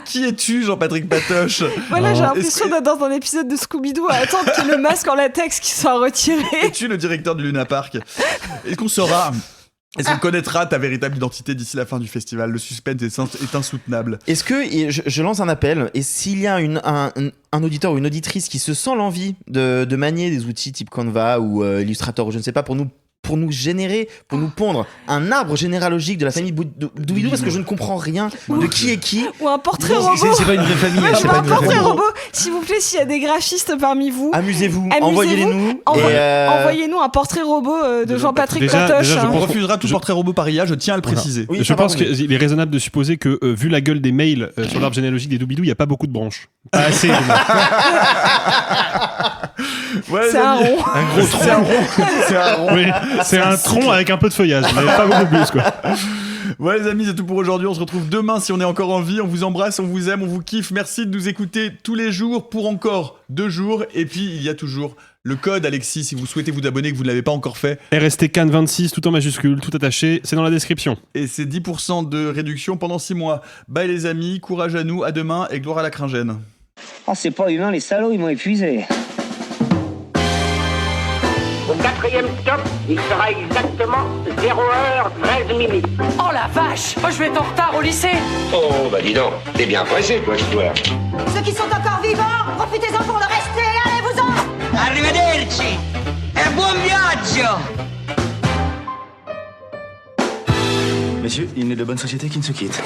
Qui es-tu, Jean-Patrick Patoche? Voilà, j'ai l'impression d'être dans un épisode de Scooby-Doo à attendre qu'il y ait le masque en latex qui soit retiré. Es-tu le directeur du Luna Park? Est-ce qu'on saura Est-ce qu'on connaîtra ta véritable identité d'ici la fin du festival? Le suspense est insoutenable. Est-ce que, et je lance un appel, et s'il y a un auditeur ou une auditrice qui se sent l'envie de manier des outils type Canva ou Illustrator, ou je ne sais pas, pour nous générer, pour nous pondre un arbre généalogique de la famille Doobidou, parce que je ne comprends rien de qui est qui. Ou un portrait robot. C'est pas une vraie famille. Ouais, c'est ou pas un une vraie portrait famille. robot. S'il vous plaît, s'il y a des graphistes parmi vous, Amusez-vous, envoyez-les-nous. envoyez-nous un portrait robot de Jean-Patrick Déjà, Patoche. je On pense refusera tout portrait robot par IA, je tiens à le préciser. Oui, je pense qu'il est raisonnable de supposer que, vu la gueule des mails sur l'arbre généalogique des Doobidou, il n'y a pas beaucoup de branches. Pas assez. Ouais, C'est un rond. Un gros tronc. C'est un rond. Oui, c'est un tronc avec un peu de feuillage, mais pas beaucoup plus, quoi. Ouais les amis, c'est tout pour aujourd'hui, on se retrouve demain si on est encore en vie, on vous embrasse, on vous aime, on vous kiffe, merci de nous écouter tous les jours pour encore 2 jours, et puis il y a toujours le code Alexis, si vous souhaitez vous abonner et que vous ne l'avez pas encore fait. RST Cannes 26, tout en majuscule, tout attaché, c'est dans la description. Et c'est 10% de réduction pendant 6 mois. Bye les amis, courage à nous, à demain et gloire à la cringène. Oh, c'est pas humain, les salauds, ils m'ont épuisé. Au 4e stop, il sera exactement 0h13. Oh la vache! Oh, je vais être en retard au lycée! Oh, bah dis donc, t'es bien pressé, toi, histoire. Ceux qui sont encore vivants, profitez-en pour le rester, allez-vous-en! Arrivederci! E buon viaggio! Messieurs, il n'est de bonne société qui ne se quitte.